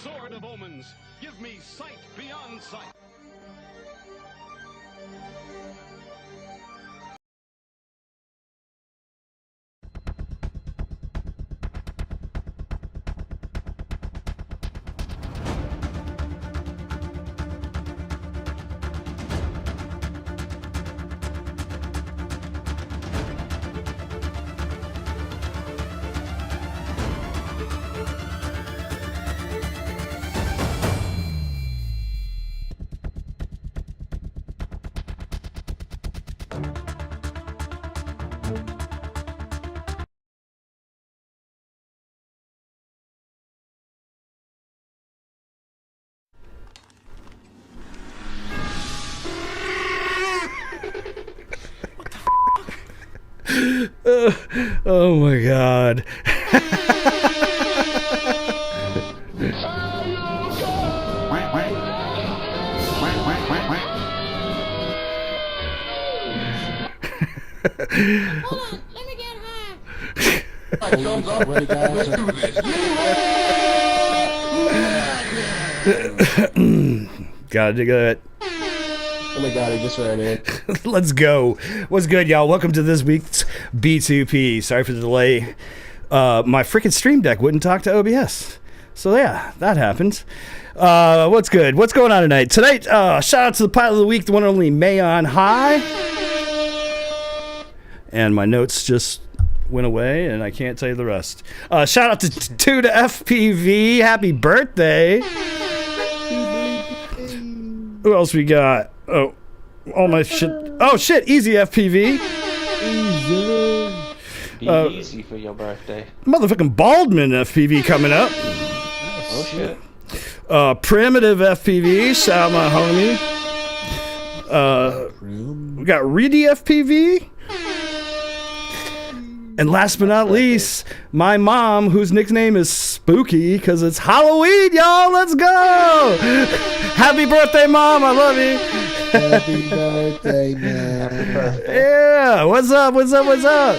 Sword of omens, give me sight beyond sight. Oh my god. Hold on, let me get high. Ready, guys? Gotta do it. Oh my god, he just ran in. Let's go. What's good, y'all? Welcome to this week's B2P. Sorry for the delay. My freaking Stream Deck wouldn't talk to OBS. So yeah, that happened. What's good? What's going on tonight? Tonight, shout out to the pilot of the week, the one and only Mayon High. And my notes just went away, and I can't tell you the rest. Shout out to Tuda FPV. Happy birthday. Who else we got? Oh, all my shit. Oh shit, Easy FPV. Be easy for your birthday. Motherfucking Baldman FPV coming up. Oh shit. Primitive FPV. Shout out my homie. We got Reedy FPV. And last but not least, my mom, whose nickname is Spooky, because it's Halloween, y'all. Let's go! Happy birthday, Mom. I love you. Happy birthday, man. Happy birthday. Yeah. What's up? What's up? What's up?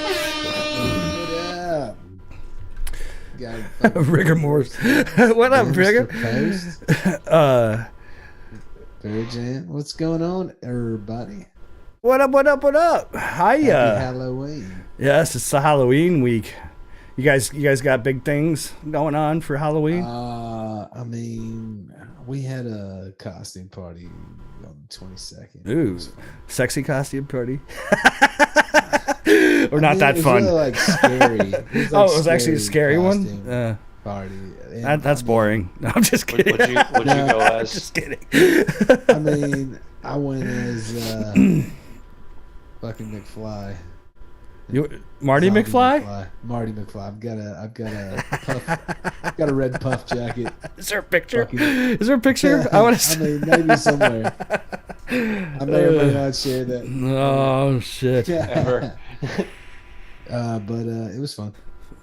What up? Rigor Morse. What up, Rigor? Virgin, what's going on, everybody? What up? What up? What up? Hiya. Happy Halloween. Yes, it's the Halloween week. You guys got big things going on for Halloween? I mean, we had a costume party on the 22nd. Ooh, sexy costume party. Or not that it was fun. Really, like, scary. It Was actually a scary one? costume Party. That's boring. No, I'm just kidding. Would you go as? Just kidding. I mean, I went as fucking McFly. Marty Zombie McFly? Marty McFly. I've got a red puff jacket. Is there a picture? Fucking- Is there a picture? I want to I mean, maybe somewhere. I may or may not share that. Oh shit. Ever. But it was fun.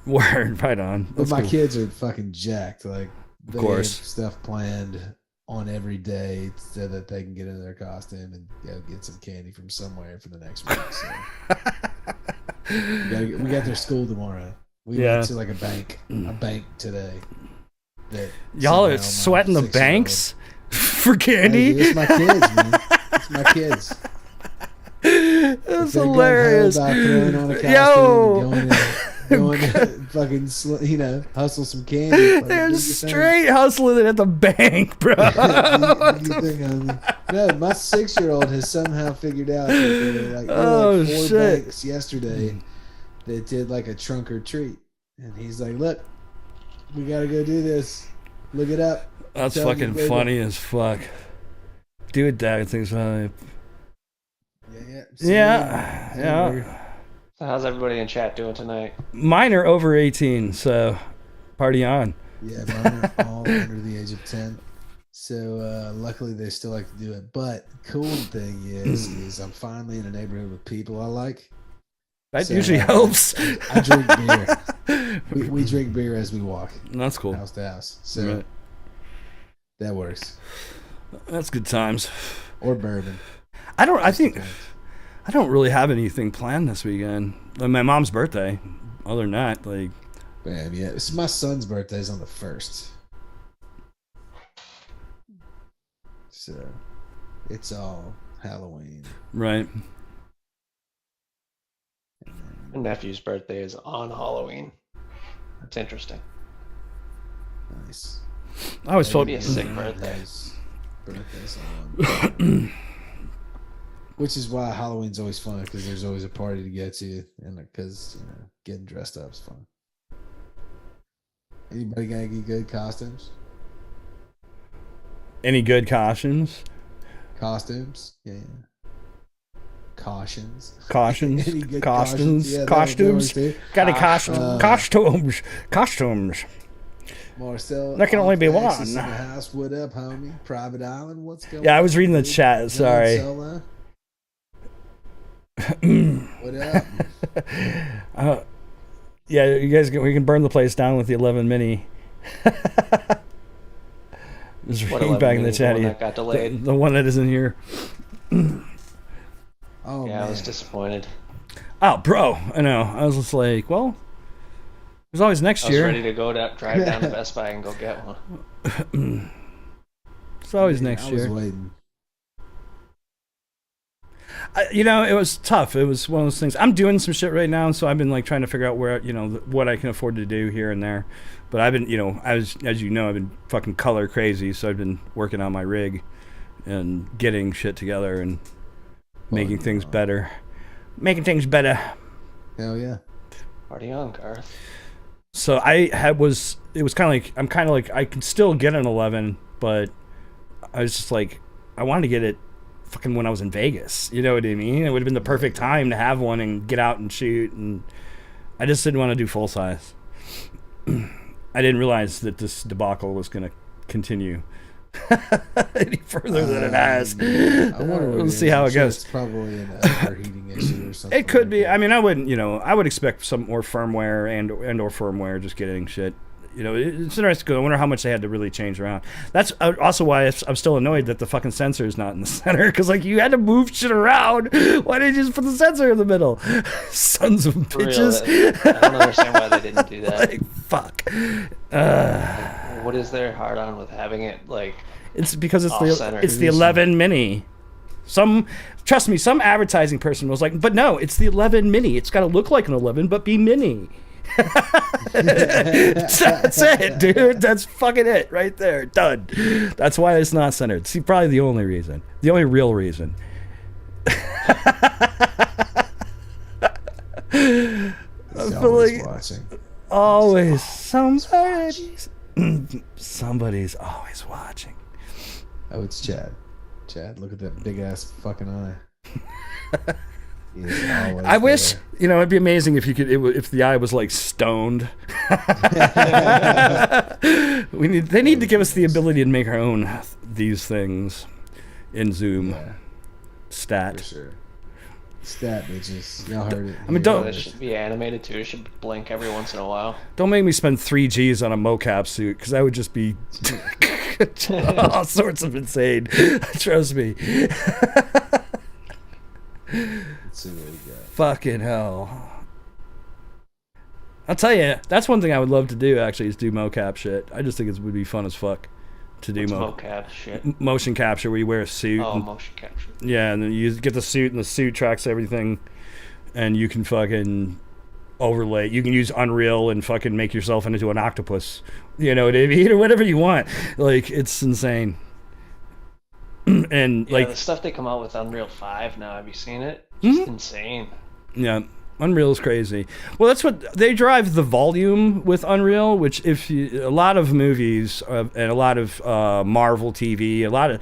Word, right on. But That's my cool. kids are fucking jacked. Like, they course. have stuff planned on every day so that they can get into their costume and get some candy from somewhere for the next week. So we got their school tomorrow. We went to like a bank today. That Y'all are somehow my sweating the 6-year-old banks for candy? Hey, it's my kids, man. It's my kids. That's hilarious. About throwing on a costume Yo. and going to fucking, hustle some candy. Fucking do They're your straight hustling it at the bank, bro. thing. No, my 6-year-old has somehow figured out that there were like 4 shit. banks yesterday that did like a trunk or treat. And he's like, look, we got to go do this. Look it up. That's Tell fucking me, funny as fuck. Do it, Dad. Things funny. Yeah. So how's everybody in chat doing tonight? Mine are over 18, so party on. Yeah, mine are all under the age of 10. So luckily they still like to do it. But the cool thing is I'm finally in a neighborhood with people I like. That So, usually helps. I drink beer. We drink beer as we walk, That's cool. house to house. So Right. that works. That's good times. Or bourbon. I don't really have anything planned this weekend. My mom's birthday. Other than that, like, Bam, yeah. It's my son's birthday's on the 1st. So it's all Halloween. Right. My nephew's birthday is on Halloween. It's interesting. Nice. I always felt Be a sick birthday. Nice birthdays on. Which is why Halloween's always fun, because there's always a party to get to, and because getting dressed up is fun. Anybody got any good costumes? Any good cautions? Costumes? Yeah. Cautions. Cautions? Any good Costumes? Yeah, costumes? that works too. Got any costumes? Costumes. Marcel, There can only be Alexis one. In the house. What up, homie? Private Island. What's going on? Yeah, I was reading the dude? chat. John Sorry. Solo? What up? Yeah, you guys, we can burn the place down with the 11 mini. Just What reading 11 back in the mini? The chat. one here. that got delayed? The one that isn't here. Oh, Yeah, man. I was disappointed. Oh, bro. I know. I was just like, well, there's always next I was year. ready to go drive down to Best Buy and go get one. It's always Man, next I was year. waiting. It was tough. It was one of those things. I'm doing some shit right now, so I've been like trying to figure out where, what I can afford to do here and there. But I've been, as you know, I've been fucking color crazy, so I've been working on my rig and getting shit together and making things better. Making things better. Hell yeah. Party on, Garth. So it was kind of like I can still get an 11, but I was just like, I wanted to get it fucking when I was in Vegas. You know what I mean? It would have been the perfect time to have one and get out and shoot, and I just didn't want to do full size. I didn't realize that this debacle was going to continue any further than it has. I wonder what We'll it see is. how I'm it sure goes. It's probably an overheating issue or something. It could like be. that. I mean, I wouldn't, I would expect some more firmware and or firmware just getting shit. It's interesting because I wonder how much they had to really change around. That's also why I'm still annoyed that the fucking sensor is not in the center, because like you had to move shit around. Why didn't you just put the sensor in the middle? Sons of For real, bitches. I don't understand why they didn't do that. Like, fuck. What is their hard on with having it like? It's because it's Off-center. the 11 mini. Trust me, some advertising person was like, but no, it's the 11 mini. It's got to look like an 11, but be mini. That's it, dude. That's fucking it right there. Done. That's why it's not centered. See, probably the only reason. The only real reason. Always watching. Always somebody's always watching. Oh, it's Chad. Chad, look at that big ass fucking eye. He is always I wish, there. it'd be amazing if you could, if the eye was like stoned. They need to give us the ability to make our own these things in Zoom. Yeah, Stat. for sure. Stat bitches. Y'all heard it. I mean, don't- It should be animated too. It should blink every once in a while. Don't make me spend 3 G's on a mocap suit, because that would just be all sorts of insane. Trust me. Let's see what we got. Fucking hell. I'll tell you, that's one thing I would love to do, actually, is do mocap shit. I just think it would be fun as fuck to do Mocap shit. motion capture, where you wear a suit. Oh, and, motion capture. yeah, and then you get the suit, and the suit tracks everything, and you can fucking overlay. You can use Unreal and fucking make yourself into an octopus. You know what I mean? Or whatever you want. Like, it's insane. And, Yeah, like, the stuff they come out with Unreal 5 now, have you seen it? Just insane. yeah, Unreal is crazy. Well, that's what they drive the volume with Unreal, which a lot of movies and a lot of Marvel TV, a lot of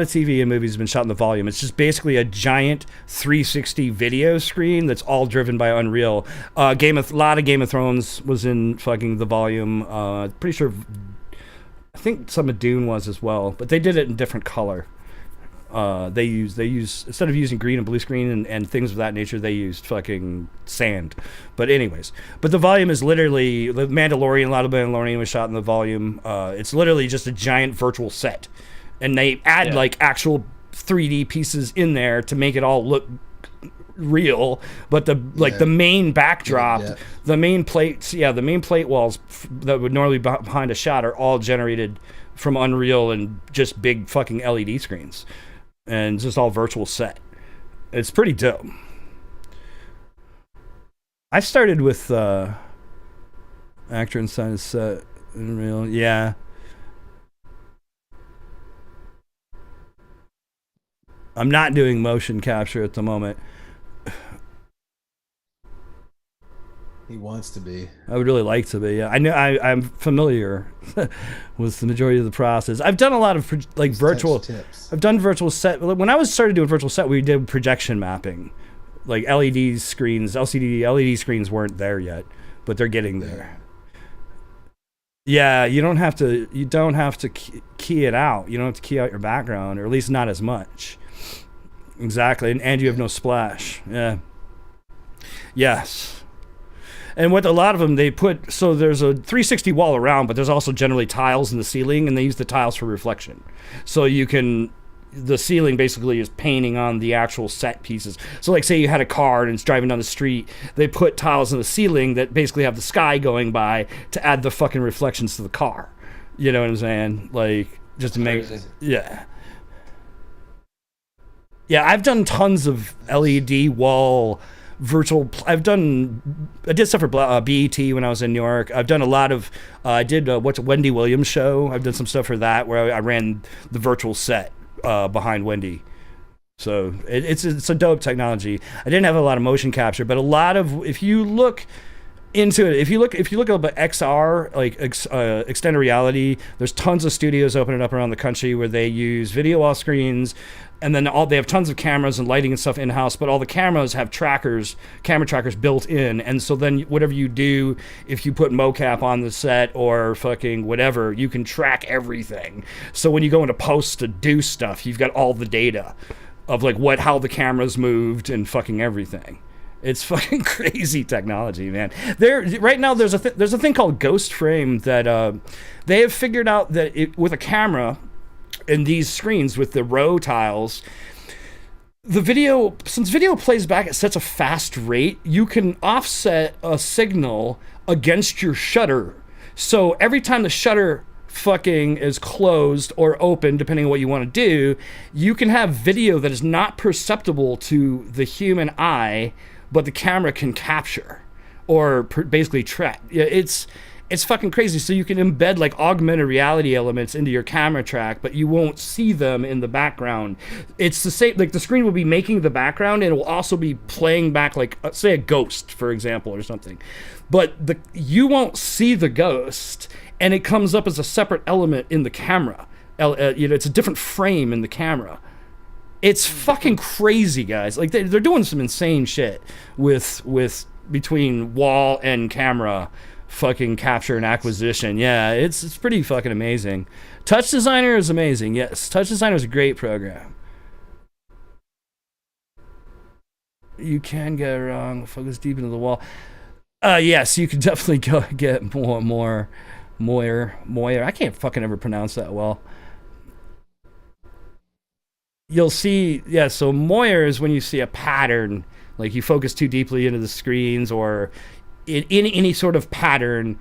TV and movies have been shot in the volume. It's just basically a giant 360 video screen that's all driven by Unreal. A lot of Game of Thrones was in fucking the volume. Pretty sure, I think some of Dune was as well, but they did it in different color. They use instead of using green and blue screen and things of that nature, they used fucking sand. But anyways, the volume is literally the Mandalorian. A lot of Mandalorian was shot in the volume. It's literally just a giant virtual set, and they add like actual 3D pieces in there to make it all look real. But the main backdrop, the main plates, the main plate walls that would normally be behind a shot are all generated from Unreal and just big fucking LED screens, and it's just all virtual set. It's pretty dope. I started with actor inside a set, Unreal. Yeah. I'm not doing motion capture at the moment. He wants to be. I would really like to be. Yeah, I know. I'm familiar with the majority of the process. I've done a lot of like virtual. Tips. I've done virtual set. When I started doing virtual set, we did projection mapping. Like LED screens, LCD LED screens weren't there yet, but they're getting there. Yeah, you don't have to. You don't have to key it out. You don't have to key out your background, or at least not as much. Exactly, and you have no splash. Yeah. Yes. And with a lot of them, they put, so there's a 360 wall around, but there's also generally tiles in the ceiling, and they use the tiles for reflection. So you can, the ceiling basically is painting on the actual set pieces. So like say you had a car and it's driving down the street, they put tiles in the ceiling that basically have the sky going by to add the fucking reflections to the car. You know what I'm saying? Like, just to make, yeah. Yeah, I've done tons of LED wall virtual. I did stuff for BET when I was in New York. I've done a lot of. I did what's a Wendy Williams show. I've done some stuff for that where I ran the virtual set behind Wendy. So it's a dope technology. I didn't have a lot of motion capture, but a lot of, if you look into it, if you look up at XR, like extended reality, there's tons of studios opening up around the country where they use video wall screens, and then they have tons of cameras and lighting and stuff in-house, but all the cameras have camera trackers built in, and so then whatever you do, if you put mocap on the set or fucking whatever, you can track everything. So when you go into post to do stuff, you've got all the data of like how the cameras moved and fucking everything. It's fucking crazy technology, man. Right now there's a thing called Ghost Frame that they have figured out that with a camera and these screens with the row tiles, since video plays back at such a fast rate, you can offset a signal against your shutter. So every time the shutter fucking is closed or open, depending on what you want to do, you can have video that is not perceptible to the human eye, but the camera can capture or basically track. It's fucking crazy. So you can embed like augmented reality elements into your camera track, but you won't see them in the background. It's the same, like the screen will be making the background and it will also be playing back, like say a ghost, for example, or something. But you won't see the ghost, and it comes up as a separate element in the camera. It's a different frame in the camera. It's fucking crazy, guys. Like they're doing some insane shit with between wall and camera fucking capture and acquisition. Yeah, it's pretty fucking amazing. Touch Designer is amazing. Yes, Touch Designer is a great program. You can get it wrong. Focus deep into the wall. Yes, you can definitely go get more MOAR. I can't fucking ever pronounce that well. You'll see, yeah, so MOAR is when you see a pattern, like you focus too deeply into the screens or in any sort of pattern,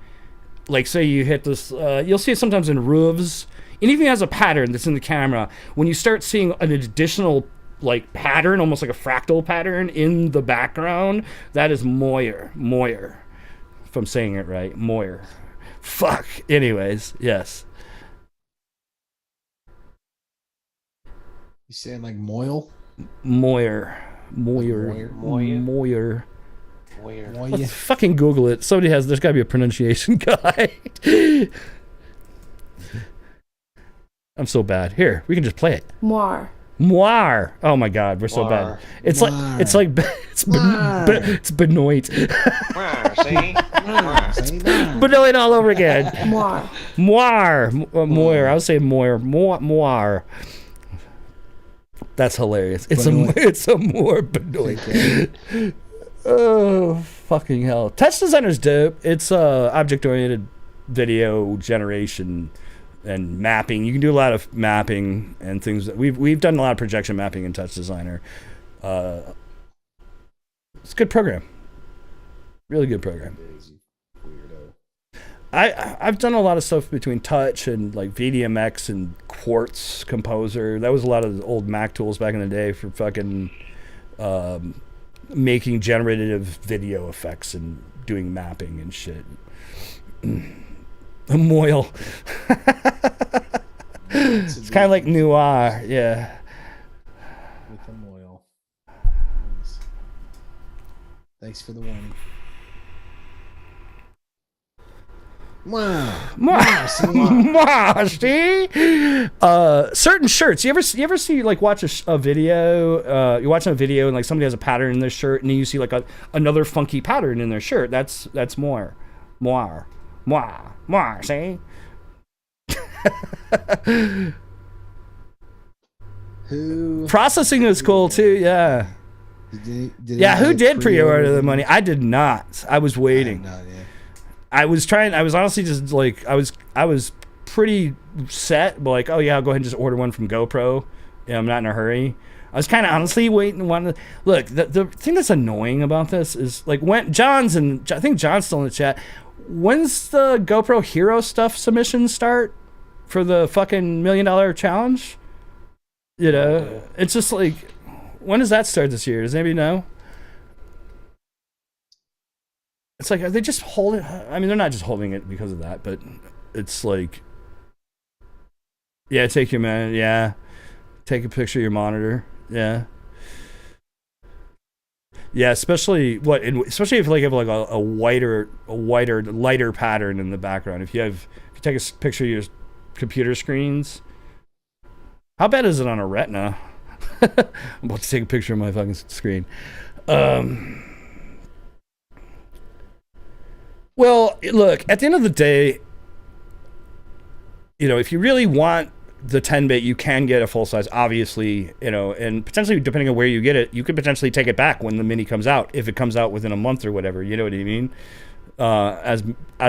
like say you hit this, you'll see it sometimes in roofs. Anything that has a pattern that's in the camera, when you start seeing an additional like pattern, almost like a fractal pattern in the background, that is MOAR. MOAR. If I'm saying it right, MOAR. Fuck. Anyways, yes. You saying like moil? MOAR. Let's fucking Google it. There's got to be a pronunciation guide. I'm so bad. Here, we can just play it. MOAR. MOAR. Oh my God, we're so bad. It's MOAR. it's Benoit. See? Benoit all over again. MOAR. MOAR. I was saying MOAR. That's hilarious. It's a more Benoit. Oh, fucking hell. Touch Designer's dope. It's object-oriented video generation and mapping. You can do a lot of mapping and things. We've done a lot of projection mapping in Touch Designer. It's a good program. Really good program. I've done a lot of stuff between Touch and like VDMX and Quartz Composer. That was a lot of the old Mac tools back in the day for fucking making generative video effects and doing mapping and shit. A moil. It's kind of like Noir, yeah. With a moil. Thanks for the warning. Wow. See? Certain shirts. You ever see like watch a video? You're watching a video and like somebody has a pattern in their shirt, and then you see like another funky pattern in their shirt. That's MOAR. See? Who Processing is cool too. Yeah. Who did pre-order the money? I did not. I was waiting. I was honestly just like I was pretty set, but like, oh yeah, I'll go ahead and just order one from GoPro. Yeah, I'm not in a hurry. I was kind of honestly waiting. Look, the thing that's annoying about this is like when I think John's still in the chat. When's the GoPro Hero stuff submission start for the fucking $1 million challenge? You know, it's just like, when does that start this year? Does anybody know? It's like, are they just holding? I mean, they're not just holding it because of that, but it's like, yeah, take your man, yeah, take a picture of your monitor, yeah, yeah. Especially especially if you have like a whiter, lighter pattern in the background. If you take a picture of your computer screens, how bad is it on a Retina? I'm about to take a picture of my fucking screen. Well, look, at the end of the day, you know, if you really want the 10-bit, you can get a full size, obviously, you know, and potentially, depending on where you get it, you could potentially take it back when the Mini comes out, if it comes out within a month or whatever, you know what I mean? As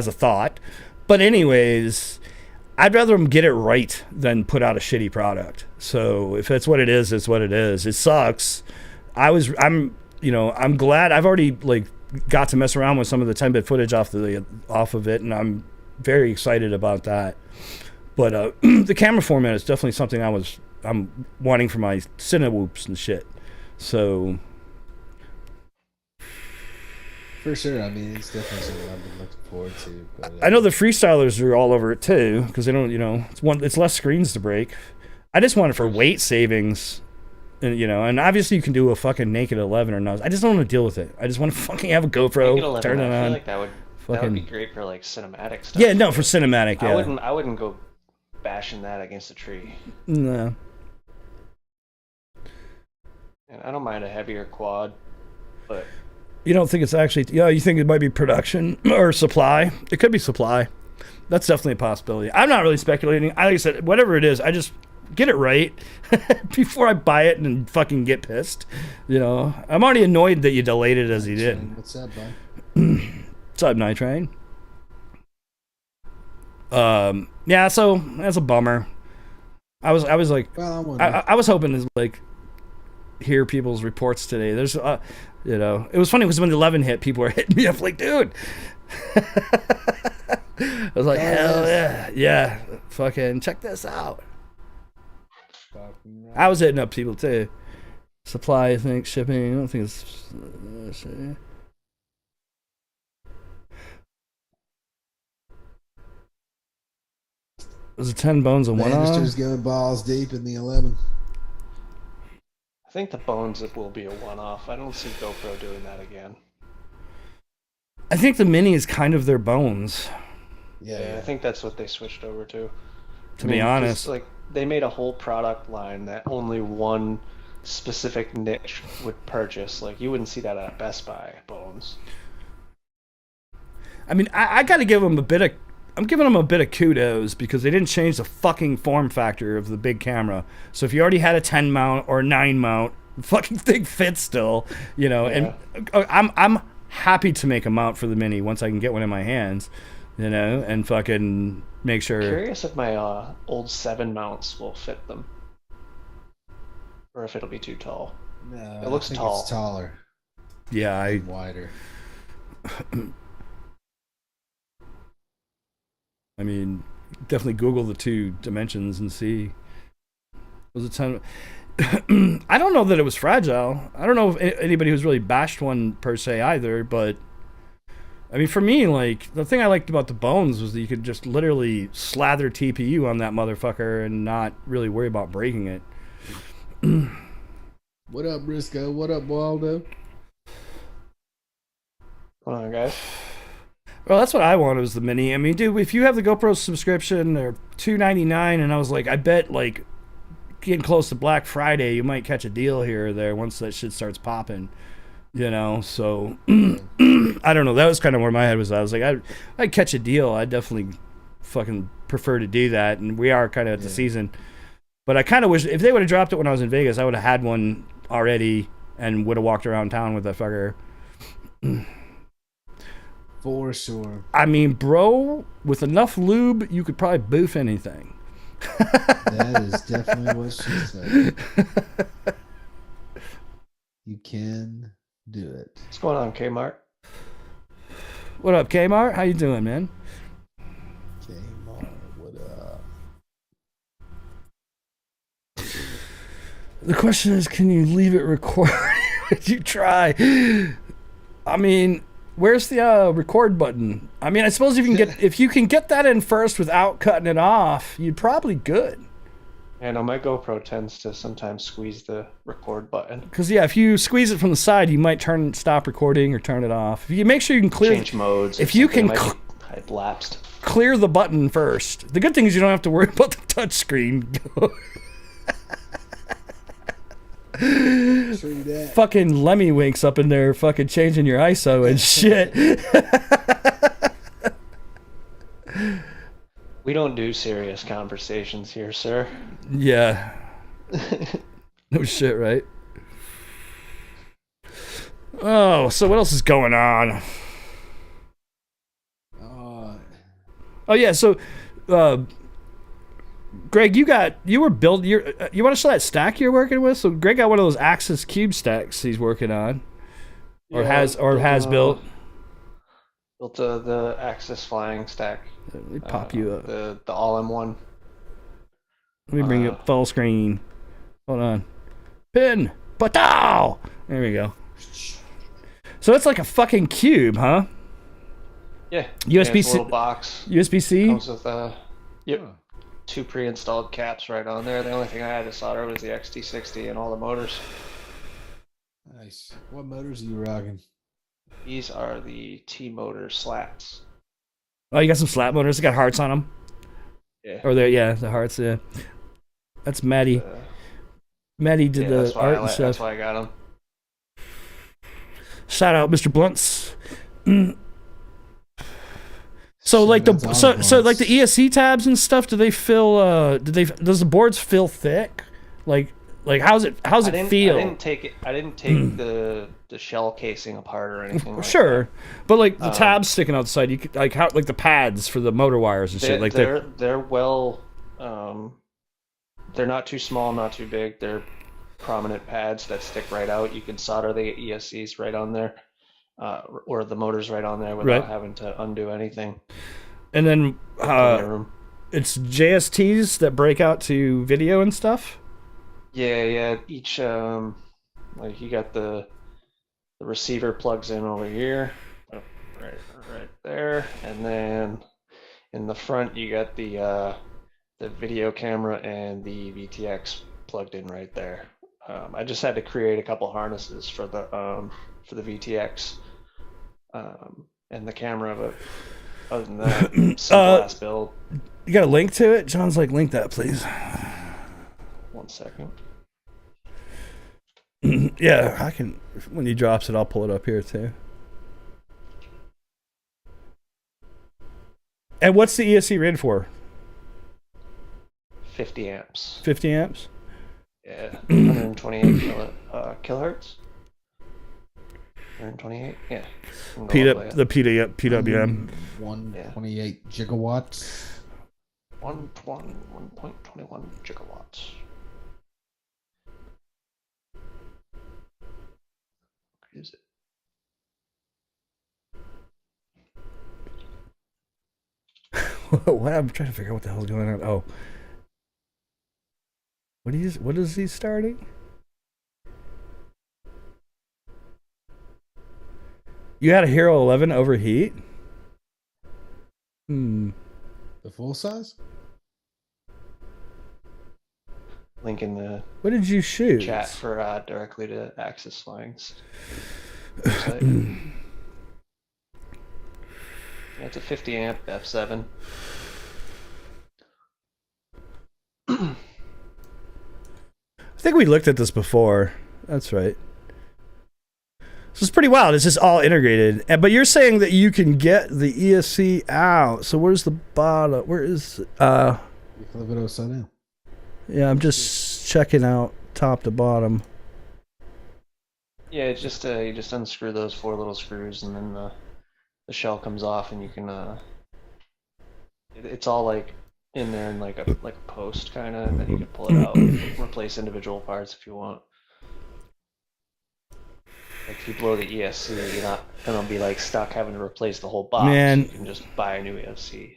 a thought. But anyways, I'd rather them get it right than put out a shitty product. So if that's what it is, it's what it is. It sucks. I'm glad I've already like got to mess around with some of the 10-bit footage off of it, and I'm very excited about that. But the camera format is definitely something I'm wanting for my Cinewhoops and shit. So for sure, I mean, it's definitely something I've been looking forward to. But, I know the freestylers are all over it too, because they don't, you know, it's less screens to break. I just want it for weight savings. And, you know, and obviously you can do a fucking naked 11 or not. I just don't want to deal with it. I just want to fucking have a GoPro, 11, turn it on. I feel like that would be great for like cinematic stuff. Yeah, no, for cinematic. Yeah, I wouldn't go bashing that against a tree. No. And I don't mind a heavier quad, but you don't think it's actually? Yeah, you think it might be production or supply? It could be supply. That's definitely a possibility. I'm not really speculating. Like I said, whatever it is, I just get it right before I buy it and fucking get pissed. You know, I'm already annoyed that you delayed it as you did. What's up, bud? What's up, Night Train? Yeah, so that's a bummer. I was like, well, I was hoping to like hear people's reports today. There's you know, it was funny because when the 11 hit, people were hitting me up like, dude. I was like, hell yeah, fucking check this out. I was hitting up people too. Supply, I think, shipping. I don't think it's. Was it 10 bones and one Bannister's going balls deep in the 11. I think the bones will be a one-off. I don't see GoPro doing that again. I think the Mini is kind of their bones. Yeah, I think that's what they switched over to. To be honest, like they made a whole product line that only one specific niche would purchase. Like you wouldn't see that at Best Buy. Bones. I mean, I got to give them a bit of. I'm giving them a bit of kudos because they didn't change the fucking form factor of the big camera. So if you already had a 10 mount or a 9 mount, the fucking thing fits still, you know. Yeah. And I'm happy to make a mount for the Mini once I can get one in my hands, you know, and fucking make sure. I'm curious if my old 7 mounts will fit them, or if it'll be too tall. No, it looks tall. It's taller. Yeah, wider. I mean, definitely Google the 2 dimensions and see. It was a ton of, I don't know that it was fragile. I don't know if anybody who's really bashed one per se either, but I mean, for me, like, the thing I liked about the Bones was that you could just literally slather TPU on that motherfucker and not really worry about breaking it. What up, Briscoe? What up, Waldo? Hold on, guys. Well, that's what I wanted was the Mini. I mean, dude, if you have the GoPro subscription, they're $299, and I was like, I bet, like, getting close to Black Friday, you might catch a deal here or there once that shit starts popping. You know, so I don't know. That was kind of where my head was. I was like, I'd catch a deal. I'd definitely fucking prefer to do that. And we are kind of at the season. But I kind of wish if they would have dropped it when I was in Vegas, I would have had one already and would have walked around town with that fucker. For sure. I mean, bro, with enough lube, you could probably boof anything. That is definitely what she said. You can do it. What's going on, Kmart? What up, Kmart? How you doing, man? Kmart, what up? The question is, can you leave it recording? Did you try? I mean, where's the record button? I mean, I suppose if you can get that in first without cutting it off, you'd probably good. Yeah, no, my GoPro tends to sometimes squeeze the record button. Because if you squeeze it from the side, you might stop recording or turn it off. If you make sure you can clear Change modes. If you can I'd lapsed. Clear the button first. The good thing is you don't have to worry about the touch screen. True that. Fucking Lemmy Winks up in there, fucking changing your ISO and shit. We don't do serious conversations here, sir. Yeah. No shit, right? Oh, so what else is going on? Oh yeah, so Greg, you want to show that stack you're working with? So Greg got one of those Axis cube stacks he's working on, or has built. Built the Axis flying stack. Let me pop you up. The all-in-one. Let me bring up full screen. Hold on. Pin. Patow! There we go. So it's like a fucking cube, huh? Yeah. USB-C. It's a little box. USB-C. Comes with 2 pre-installed caps right on there. The only thing I had to solder was the XT60 and all the motors. Nice. What motors are you rocking? These are the T-motor slats. Oh, you got some slat motors. They got hearts on them. Yeah. Or the hearts. Yeah. That's Maddie. Maddie did the art and stuff. That's why I got them. Shout out, Mr. Blunts. So like the ESC tabs and stuff, do they feel? Does the boards feel thick? Like how's it feel? I didn't take the shell casing apart or anything. Like sure, that. But like the tabs sticking outside, you could like the pads for the motor wires and shit. Like they're well, they're not too small, not too big. They're prominent pads that stick right out. You can solder the ESCs right on there. Or the motors right on there without having to undo anything. And then it's JSTs that break out to video and stuff? Yeah. Each like you got the receiver plugs in over here, right there, and then in the front you got the video camera and the VTX plugged in right there. I just had to create a couple harnesses for the VTX. And the camera, but other than that, simple ass build. You got a link to it? John's like, link that, please. 1 second. Yeah, I can. When he drops it, I'll pull it up here too. And what's the ESC rated for? 50 amps. 50 amps? Yeah, 128 kilohertz. 128, yeah. The PWM. 128 gigawatts. 1.21 gigawatts. What is it? What? I'm trying to figure out what the hell's going on. Oh. What is he starting? You had a Hero 11 overheat? The full size? Link in the What did you shoot? chat for directly to Axis Flying's Hmm. website. Yeah, it's a 50 amp F7. I think we looked at this before. That's right. So it's pretty wild. It's just all integrated. But you're saying that you can get the ESC out. So where's the bottom? Where is You flip it upside down. Yeah, I'm just checking out top to bottom. Yeah, it's just you just unscrew those 4 little screws, and then the shell comes off, and you can it's all like in there in like a post kind of, and then you can pull it out, and replace individual parts if you want. Like if you blow the ESC, you're not gonna be like stuck having to replace the whole box. Man. You can just buy a new ESC.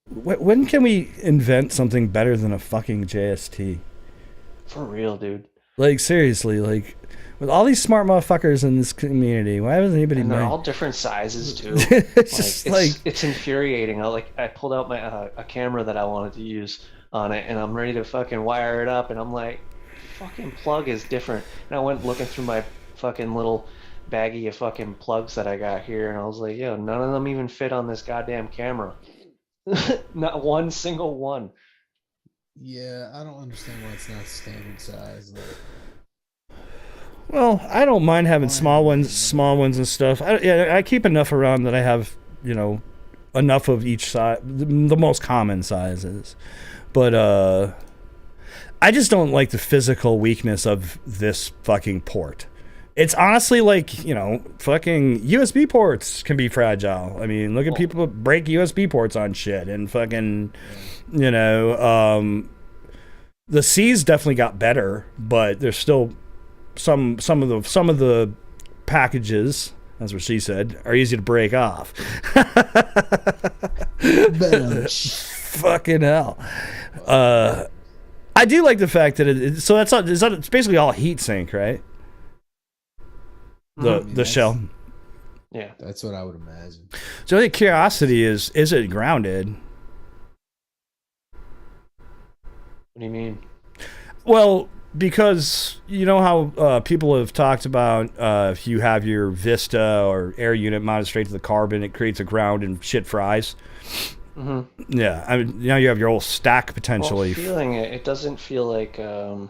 When can we invent something better than a fucking JST? For real, dude. Like, seriously, like, with all these smart motherfuckers in this community, why hasn't anybody And they're made... all different sizes too. It's just it's infuriating. I pulled out my a camera that I wanted to use on it, and I'm ready to fucking wire it up, and I'm like, fucking plug is different. And I went looking through my fucking little baggie of fucking plugs that I got here, and I was like, yo, none of them even fit on this goddamn camera. Not one single one. Yeah, I don't understand why it's not standard size. Well, I don't mind having small ones and stuff. I keep enough around that I have, enough of each size, the most common sizes. But I just don't like the physical weakness of this fucking port. It's honestly like, fucking USB ports can be fragile. I mean, look at people break USB ports on shit, and fucking, the C's definitely got better, but there's still some of the packages, that's what she said, are easy to break off. Fucking hell. I do like the fact that it's basically all heat sink, right? The shell. Yeah, that's what I would imagine. So the curiosity is it grounded? What do you mean? Well, because you know how people have talked about if you have your Vista or air unit mounted straight to the carbon, it creates a ground and shit fries. Mm-hmm. Yeah, I mean, you have your whole stack potentially. Well, feeling it doesn't feel like the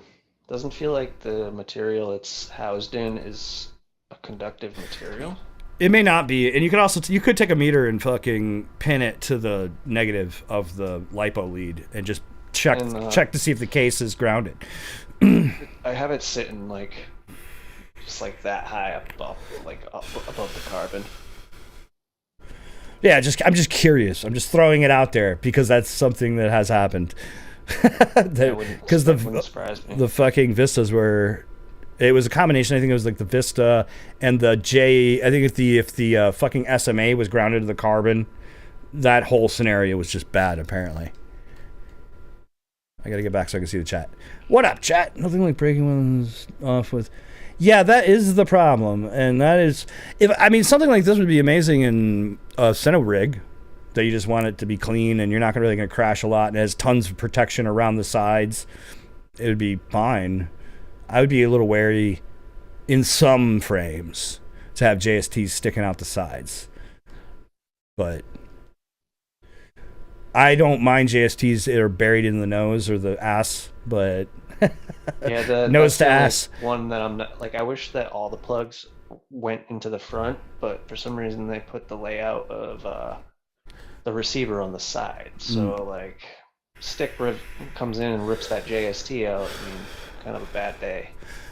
material it's housed in is a conductive material. It may not be, and you could take a meter and fucking pin it to the negative of the LiPo lead and just check to see if the case is grounded. I have it sitting just that high up above the carbon. Yeah, I'm just curious. I'm just throwing it out there because that's something that has happened. Because wouldn't surprise me. The fucking Vistas were, it was a combination. I think it was like the Vista and the J. I think if the fucking SMA was grounded to the carbon, that whole scenario was just bad. Apparently. I gotta get back so I can see the chat. What up, chat? Nothing like breaking ones off with. Yeah, that is the problem, and that is something like this would be amazing in a Ceno rig that you just want it to be clean and you're not really gonna crash a lot and it has tons of protection around the sides. It would be fine. I would be a little wary in some frames to have JSTs sticking out the sides, but I don't mind JSTs that are buried in the nose or the ass, but yeah, the nose to ass. One that I'm not I wish that all the plugs went into the front, but for some reason they put the layout of the receiver on the side. So stick comes in and rips that JST out. I mean, kind of a bad day.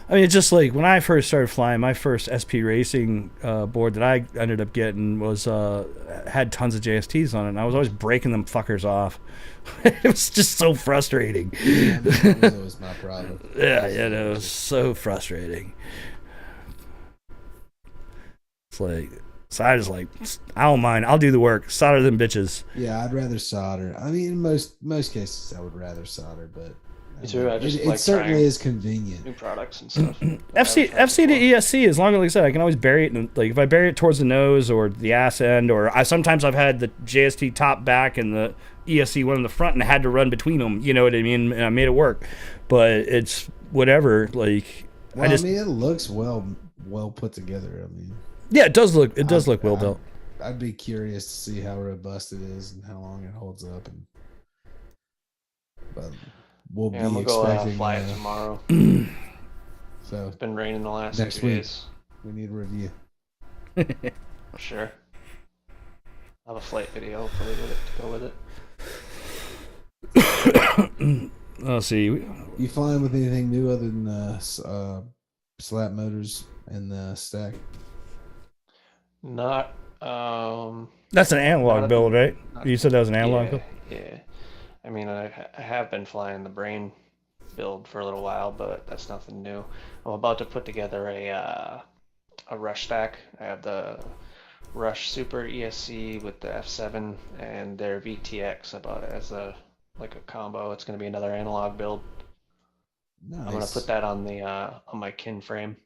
I mean, it's just like when I first started flying, my first SP racing board that I ended up getting was had tons of JSTs on it, and I was always breaking them fuckers off. It was just so frustrating. Yeah, that was my problem. Yeah, it was so frustrating. It's like, So I just like, I don't mind. I'll do the work. Solder them bitches. Yeah, I'd rather solder. I mean, in most cases, I would rather solder, but Me too. I just it like certainly trying is convenient. new products and stuff. FC to ESC, as long as, like I said, I can always bury it. Like if I bury it towards the nose or the ass end, or sometimes I've had the JST top back and the ESC one in the front, and I had to run between them. You know what I mean? And I made it work. But it's whatever. Like Well, I mean, it looks well put together. I mean, yeah, it does look well built. I'd be curious to see how robust it is and how long it holds up. But we'll be I'm gonna expecting. go fly it tomorrow. So It's been raining the last next 2 week. days. We need a review. For sure. I'll have a flight video hopefully with it to go with it. Let's see. You flying with anything new other than slap motors and the stack? Not That's an analog Not- build, right? not- You said that was an analog build? Yeah. I mean, I have been flying the brain build for a little while, but that's nothing new. I'm about to put together a Rush stack. I have the Rush Super ESC with the F7 and their VTX about it as a combo. It's going to be another analog build. Nice. I'm going to put that on the on my kin frame.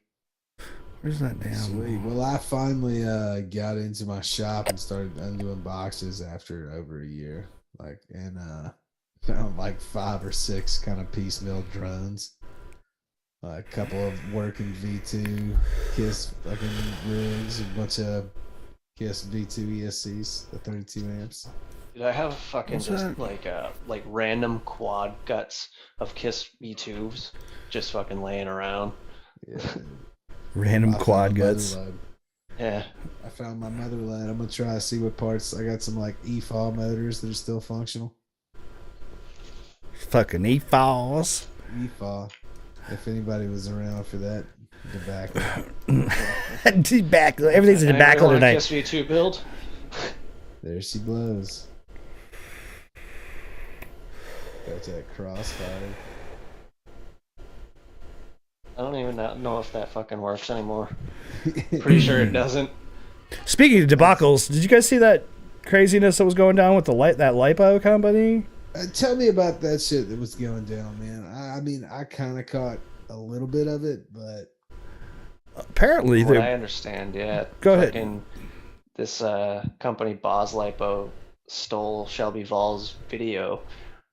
Where's that damn? Sweet. Well, I finally got into my shop and started undoing boxes after over a year. Found like 5 or 6 kind of piecemeal drones. A couple of working V2 KISS fucking rigs, a bunch of KISS V2 ESCs, the 32 amps. Dude, I have fucking What's just that? like random quad guts of KISS V2s just fucking laying around. Yeah. Random I quad found guts. motherlode. Yeah. I found my motherlode. I'm gonna try to see what parts. I got some like EFAW motors that are still functional. Fucking EFAWs. EFAW. If anybody was around for that debacle. Debacle. Everything's a debacle Anyone want a tonight. KISS V2 build? There she blows. Got that crossfire. I don't even know if that fucking works anymore. Pretty sure it doesn't. Speaking of debacles, did you guys see that craziness that was going down with that lipo company? Tell me about that shit that was going down, man. I mean, I kind of caught a little bit of it, but Apparently, What I they're understand, yeah. Go ahead. fucking, This company, Boz Lipo, stole Shelby Vall's video,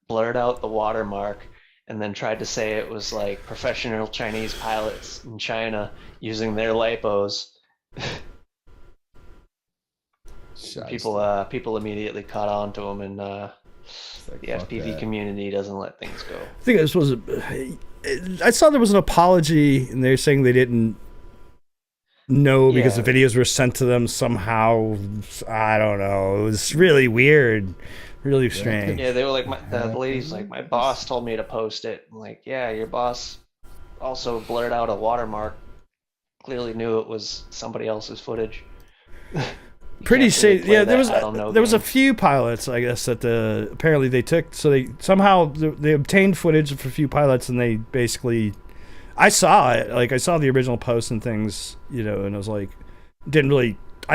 blurred out the watermark, and then tried to say it was like professional Chinese pilots in China using their lipos. People immediately caught on to them, and the FPV community doesn't let things go. I think this was I saw there was an apology, and they're saying they didn't know because Yeah. the videos were sent to them somehow. I don't know. It was really weird, really strange. Yeah, they were like, the lady's like, my boss told me to post it. I'm like, yeah, your boss also blurred out a watermark. Clearly knew it was somebody else's footage. You Pretty can't really safe. play Yeah, there that was I don't know there was a game. few pilots, I guess, that apparently they took. So they somehow they obtained footage of a few pilots, and they basically. I saw it. Like I saw the original post and things, and I was like, I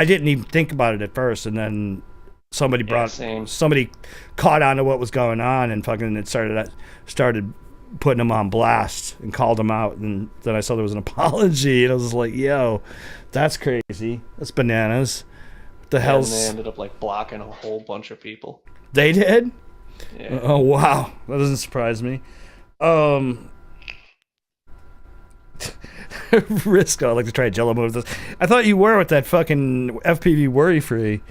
didn't even think about it at first, and then somebody same. somebody caught on to what was going on, and fucking it started putting them on blast and called them out, and then I saw there was an apology, and I was just like, yo, that's crazy. That's bananas. The And hell's they ended up like blocking a whole bunch of people. they did? Yeah. Oh wow, that doesn't surprise me. Risco, I'd like to try a Jello mode with this. I thought you were with that fucking FPV worry free.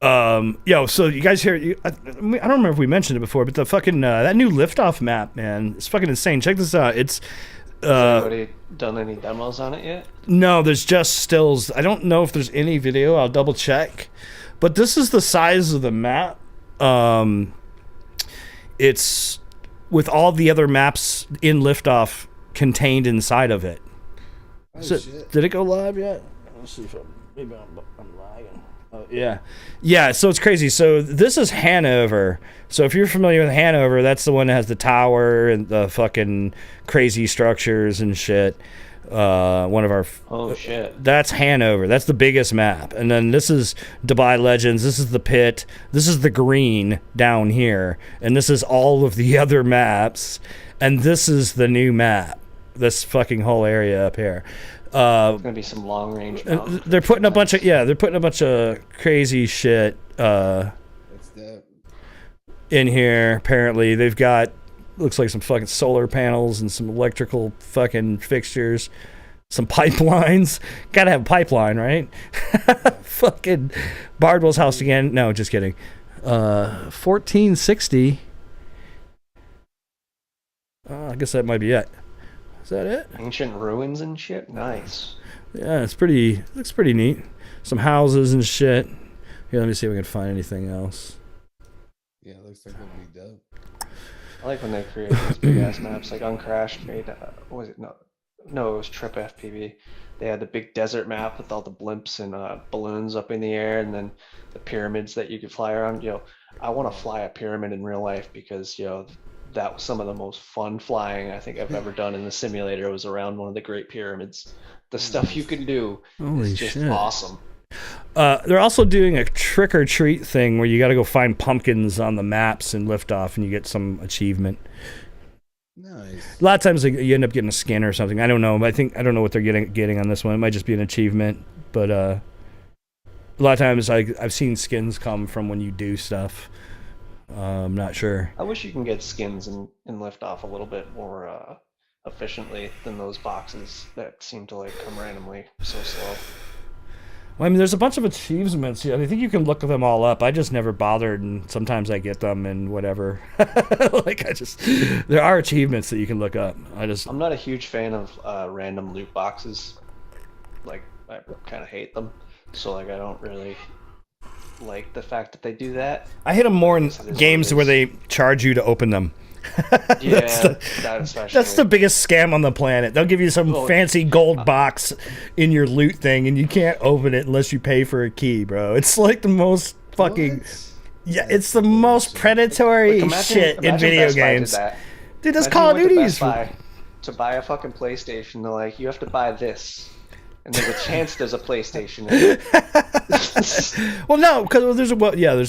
So you guys hear? I don't remember if we mentioned it before, but the fucking that new liftoff map, man, it's fucking insane. Check this out. It's Has anybody done any demos on it yet? no, there's just stills. I don't know if there's any video. I'll double check. But this is the size of the map. It's with all the other maps in liftoff contained inside of it. Oh, So, shit. did it go live yet? Let's see if maybe I'm lagging. Yeah, so it's crazy. So this is Hanover. So if you're familiar with Hanover, that's the one that has the tower and the fucking crazy structures and shit. One of our shit. That's Hanover. That's the biggest map. And then this is Dubai Legends. This is the pit. This is the green down here. And this is all of the other maps. And this is the new map. This fucking whole area up here. It's gonna be some long range. They're putting a bunch of crazy shit in here. Apparently, they've got looks like some fucking solar panels and some electrical fucking fixtures, some pipelines. Gotta have a pipeline, right? Fucking Bardwell's house again. No, just kidding. 1460. I guess that might be it. Is that it? Ancient ruins and shit. Nice. Yeah, looks pretty neat. Some houses and shit. Here, let me see if we can find anything else. Yeah, it looks like it'll be dope. I like when they create these big ass maps. Like Uncrashed made, what was it? No, it was Trip FPV. They had the big desert map with all the blimps and balloons up in the air, and then the pyramids that you could fly around. I want to fly a pyramid in real life because that was some of the most fun flying I think I've ever done in the simulator. It was around one of the Great Pyramids. The stuff you can do is just awesome. They're also doing a trick or treat thing where you got to go find pumpkins on the maps and lift off, and you get some achievement. Nice. A lot of times you end up getting a skin or something. I don't know. I don't know what they're getting on this one. It might just be an achievement, but a lot of times I've seen skins come from when you do stuff. I'm not sure. I wish you can get skins and lift off a little bit more efficiently than those boxes that seem to come randomly so slow. Well, I mean, there's a bunch of achievements. Yeah, I think you can look them all up. I just never bothered, and sometimes I get them and whatever. There are achievements that you can look up. I'm not a huge fan of random loot boxes. I kind of hate them. So I don't really like the fact that they do that. I hate them more in games where they charge you to open them. That's the biggest scam on the planet. They'll give you some fancy gold box in your loot thing, and you can't open it unless you pay for a key, bro. It's like the most fucking... Yeah, it's the most predatory shit in video games. Dude, that's Call of Duty. To buy a fucking PlayStation, they're like, you have to buy this. And there's a chance there's a PlayStation in it. Well, no, because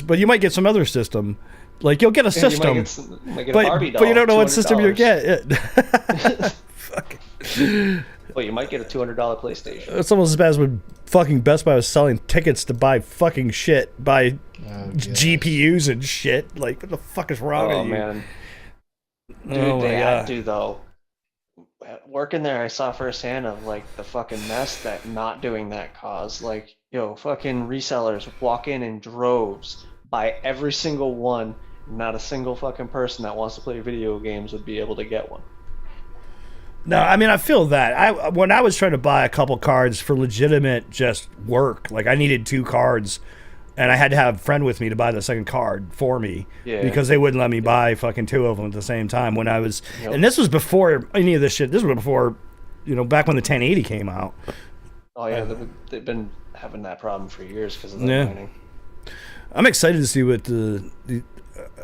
but you might get some other system. Like, you'll get a system, you might get a Barbie doll, but you don't know what system you'll get. Fuck. Well, you might get a $200 PlayStation. It's almost as bad as when fucking Best Buy was selling tickets to buy fucking shit, buy GPUs and shit. Like, what the fuck is wrong with you? Man. Dude, they had to, though. Working there, I saw firsthand of the fucking mess that not doing that caused. Fucking resellers walk in droves, buy every single one. Not a single fucking person that wants to play video games would be able to get one. No, I mean, I feel that. When I was trying to buy a couple cards for legitimate just work, I needed 2 cards, and I had to have a friend with me to buy the second card for me because they wouldn't let me buy fucking 2 of them at the same time when I was... Yep. And this was before any of this shit. This was before, back when the 1080 came out. Oh, yeah, they've been having that problem for years because of the mining. I'm excited to see what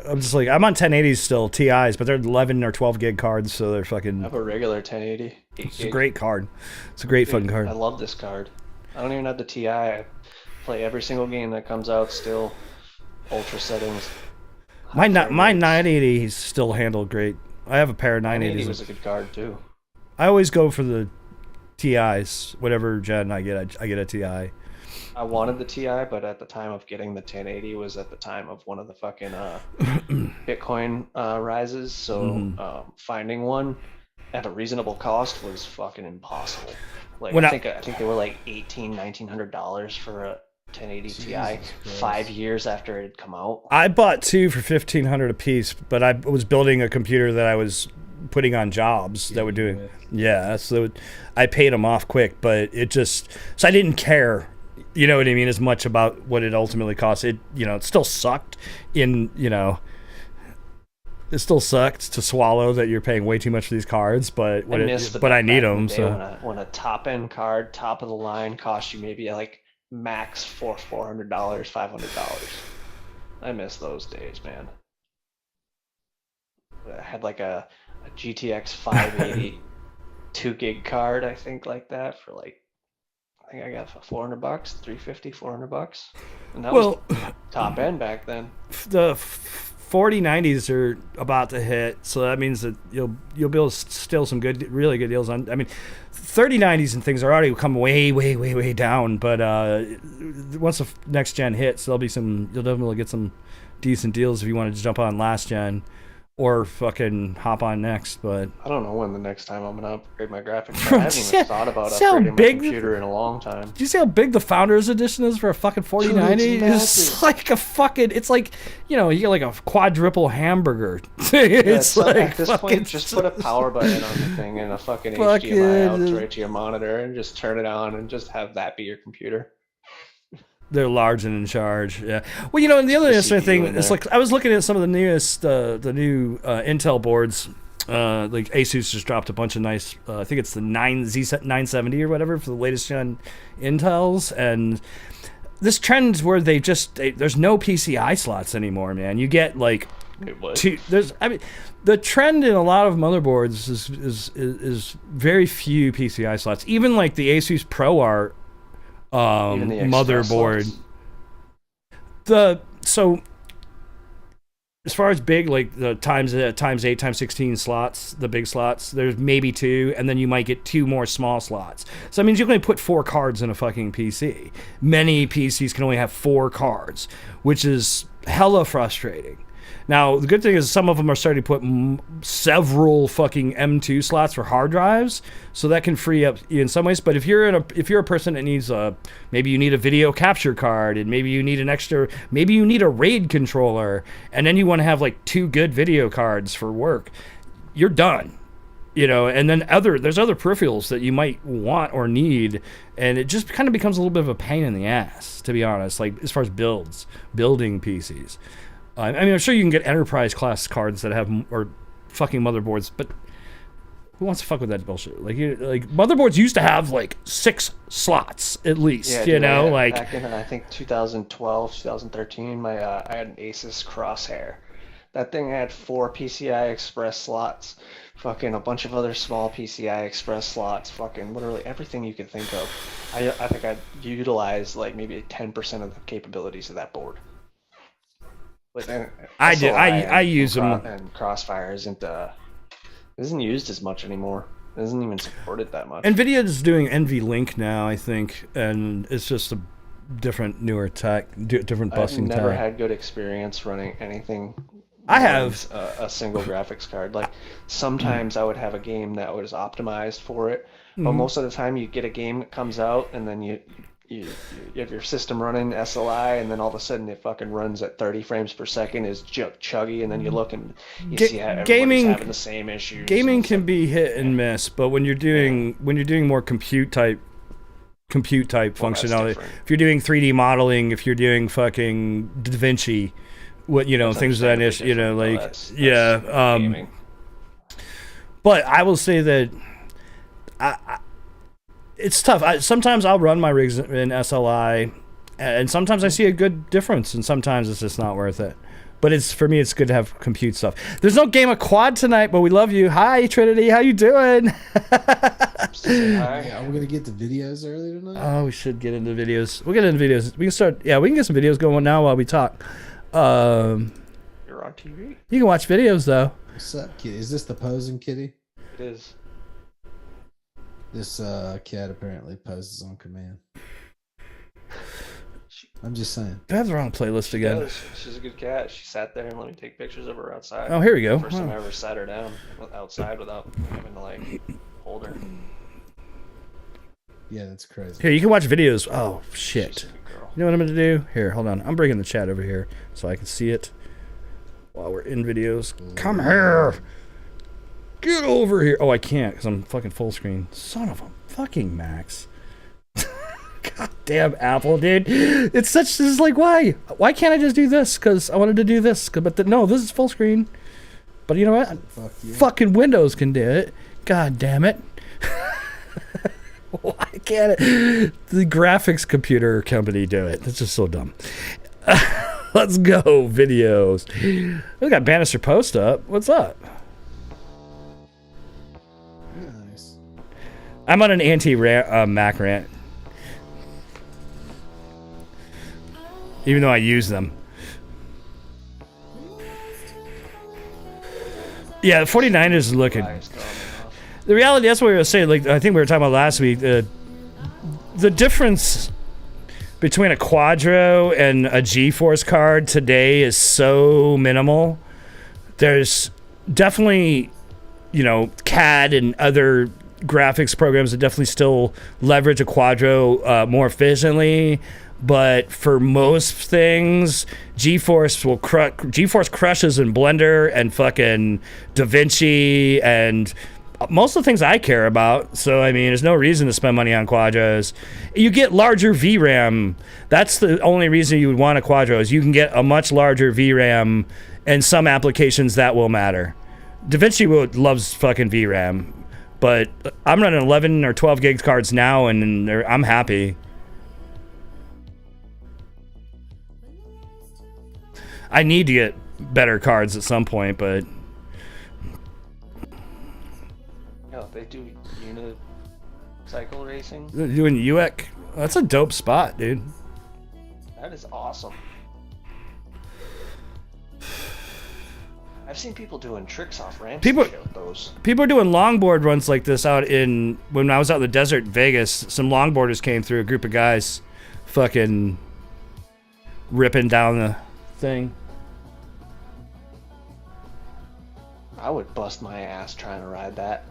I'm just I'm on 1080s still, TIs, but they're 11 or 12 gig cards, so they're fucking... I have a regular 1080. It's a great card. It's a great fucking card. I love this card. I don't even have the TI. I play every single game that comes out still. Ultra settings. My 980 is still handled great. I have a pair of 980s. 980 was a good card, too. I always go for the TIs. Whatever gen I get, I get a TI. I wanted the TI, but at the time of getting the 1080 was at the time of one of the fucking Bitcoin rises. So finding one at a reasonable cost was fucking impossible. I think they were $1,800-$1,900 for a 1080 Ti 5 years after it had come out. I bought 2 for $1,500 a piece, but I was building a computer that I was putting on jobs that would do it. Yeah, so I paid them off quick, but so I didn't care. You know what I mean? As much about what it ultimately cost. It still sucked it still sucked to swallow that you're paying way too much for these cards, but I need them. So when a top end card, top of the line, cost you maybe max for $400, $500. I miss those days, man. I had like a GTX 580 2 gig card, I think, like that for like, I think I got for $400, $350, $400, and that was top end back then. The 4090s are about to hit, so that means that you'll be able to steal some really good deals on. I mean, 3090s and things are already come way down, but once the next gen hits, you'll definitely get some decent deals if you want to jump on last gen or fucking hop on next. But I don't know when the next time I'm gonna upgrade my graphics card. I haven't even thought about see how upgrading my big computer in a long time. Do you see how big the Founders Edition is for a fucking 4090? It's like a fucking, it's like, you know, you get like a quadruple hamburger. It's like at this point, just put a power button on the thing and a fucking HDMI out right to your monitor and just turn it on and just have that be your computer. They're large and in charge. Yeah. Well, you know, and the other interesting thing is, like, I was looking at some of the newest, the new Intel boards. Like Asus just dropped a bunch of nice. I think it's the Z970 or whatever for the latest gen Intels, and this trend where there's no PCI slots anymore, man. You get like the trend in a lot of motherboards is very few PCI slots. Even like the Asus ProArt motherboard. So as far as big, like the times 8 times 16 slots, the big slots, there's maybe 2, and then you might get 2 more small slots. So that means you can only put 4 cards in a fucking PC. Many PCs can only have 4 cards, which is hella frustrating. Now, the good thing is some of them are starting to put several fucking M2 slots for hard drives, so that can free up you in some ways. But if you're a person that needs maybe you need a video capture card, and maybe you need a RAID controller, and then you want to have like 2 good video cards for work, you're done. You know, and then there's other peripherals that you might want or need, and it just kind of becomes a little bit of a pain in the ass, to be honest, like as far as building PCs. I mean, I'm sure you can get enterprise class cards that have or fucking motherboards, but who wants to fuck with that bullshit? Like motherboards used to have like 6 slots at least. Yeah, you know, like back in I think 2012, 2013, I had an Asus Crosshair. That thing had 4 PCI Express slots, fucking a bunch of other small PCI Express slots, fucking literally everything you could think of. I think I utilized like maybe 10% of the capabilities of that board. But I use them. And Crossfire isn't used as much anymore. It isn't even supported that much. NVIDIA is doing NVLink now, I think, and it's just a different, newer tech, different busing tech. I've never had good experience running anything. I have a single graphics card. Like sometimes I would have a game that was optimized for it, but most of the time you get a game that comes out and then you have your system running SLI, and then all of a sudden it fucking runs at 30 frames per second, is chuggy, and then you look and you see how everybody's having the same issues. Gaming can be hit and miss, but when you're doing more compute type functionality, if you're doing 3D modeling, if you're doing fucking DaVinci, things of that issue, that's gaming. But I will say that it's tough. Sometimes I'll run my rigs in SLI, and sometimes I see a good difference, and sometimes it's just not worth it. But for me, it's good to have compute stuff. There's no game of quad tonight, but we love you. Hi, Trinity. How you doing? Are we going to get the videos early tonight? Oh, we should get into videos. We'll get into videos. We can start. Yeah, we can get some videos going now while we talk. You're on TV? You can watch videos, though. What's up, kitty? Is this the posing kitty? It is. This cat apparently poses on command. I'm just saying. I have the wrong playlist again. She's a good cat. She sat there and let me take pictures of her outside. Oh, here we go. First time I ever sat her down outside without having to hold her. Yeah, that's crazy. Here, you can watch videos. Oh, shit. You know what I'm going to do? Here, hold on. I'm bringing the chat over here so I can see it while we're in videos. Come here. Get over here. Oh, I can't because I'm fucking full screen. Son of a fucking Max. God damn Apple, dude. This is like, why? Why can't I just do this? Because I wanted to do this. But no, this is full screen. But you know what? Fucking Windows can do it. God damn it. Why can't. The graphics computer company do it. That's just so dumb. Let's go, videos. We got Bannister Post up. What's up? Nice. I'm on an anti-Mac rant. Even though I use them. Yeah, the 49ers is looking. The reality, that's what we were saying. Like I think we were talking about last week. The difference between a Quadro and a GeForce card today is so minimal. There's definitely, CAD and other graphics programs that definitely still leverage a Quadro more efficiently. But for most things, GeForce crushes in Blender and fucking DaVinci and most of the things I care about. So, I mean, there's no reason to spend money on Quadros. You get larger VRAM. That's the only reason you would want a Quadro is you can get a much larger VRAM, and some applications that will matter. DaVinci loves fucking VRAM, but I'm running 11 or 12 gigs cards now, and I'm happy. I need to get better cards at some point, but they do unit cycle racing. They're doing G.O.K. That's a dope spot, dude. That is awesome. I've seen people doing tricks off ramps. With those. People are doing longboard runs like this when I was out in the desert in Vegas. Some longboarders came through, a group of guys, fucking ripping down the thing. I would bust my ass trying to ride that.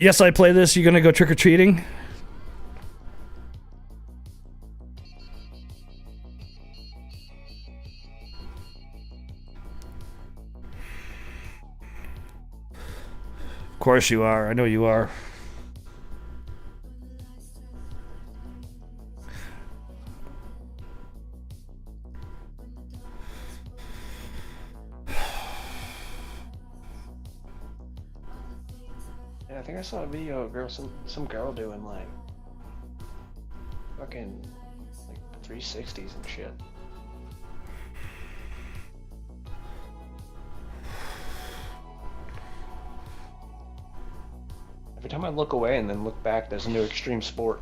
Yes, I play this. You gonna go trick-or-treating? Of course you are. I know you are. Yeah, I think I saw a video of some girl doing fucking 360s and shit. Every time I look away and then look back, there's a new extreme sport.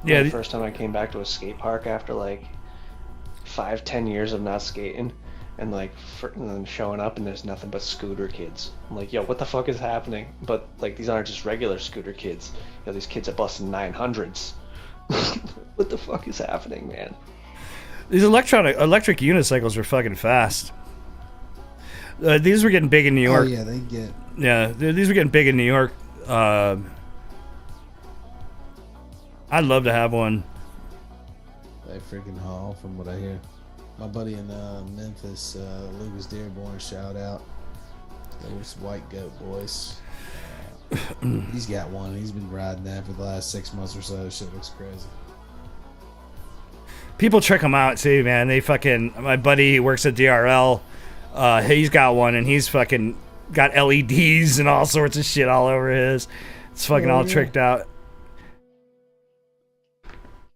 Yeah. The first time I came back to a skate park after 5-10 years of not skating, and and then showing up and there's nothing but scooter kids. I'm like, yo, what the fuck is happening? But these aren't just regular scooter kids. These kids are busting 900s. What the fuck is happening, man? These electric unicycles are fucking fast. These were getting big in New York. Oh yeah, they get. Yeah, these were getting big in New York. I'd love to have one. They freaking haul, from what I hear. My buddy in Memphis, Lucas Dearborn, shout out. Those White Goat boys. He's got one. He's been riding that for the last 6 months or so. Shit looks crazy. People trick them out too, man. My buddy works at DRL. He's got one, and he's fucking got LEDs and all sorts of shit all over his. It's fucking all tricked out.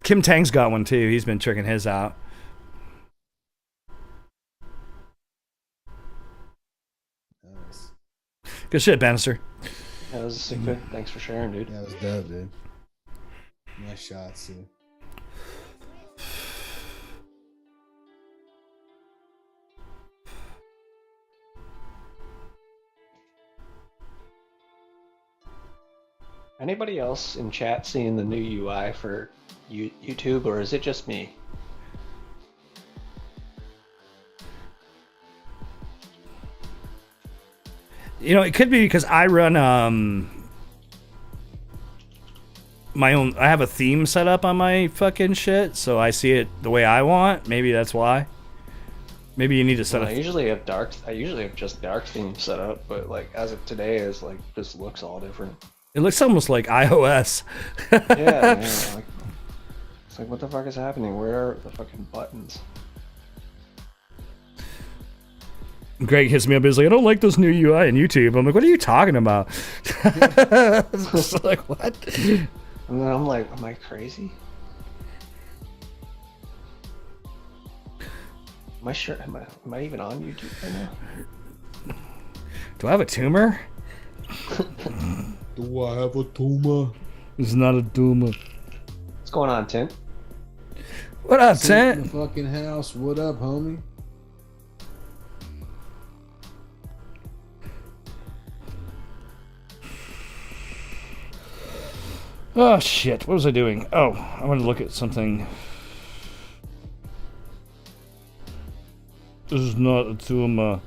Kim Tang's got one too. He's been tricking his out. Nice. Good shit, Bannister. That was a sick vid. Thanks for sharing, dude. That was dope, dude. Nice shots, too. Anybody else in chat seeing the new UI for YouTube, or is it just me? It could be because I run my own. I have a theme set up on my fucking shit, so I see it the way I want. Maybe that's why. Maybe you need to set Well, up. I usually have just dark themes set up, but like as of today, is like this looks all different. It looks almost like iOS. Yeah, like, it's like what the fuck is happening? Where are the fucking buttons? Greg hits me up. He's like, I don't like this new UI in YouTube. I'm like, what are you talking about? It's like, what? And then I'm like, am I crazy? Am I sure? Am I even on YouTube right now? Do I have a tumor? Do I have a tumor? It's not a tumor. What's going on, Tim? What up, Sit in Tent? the fucking house. What up, homie? Oh, shit. What was I doing? Oh, I wanted to look at something. This is not a tumor.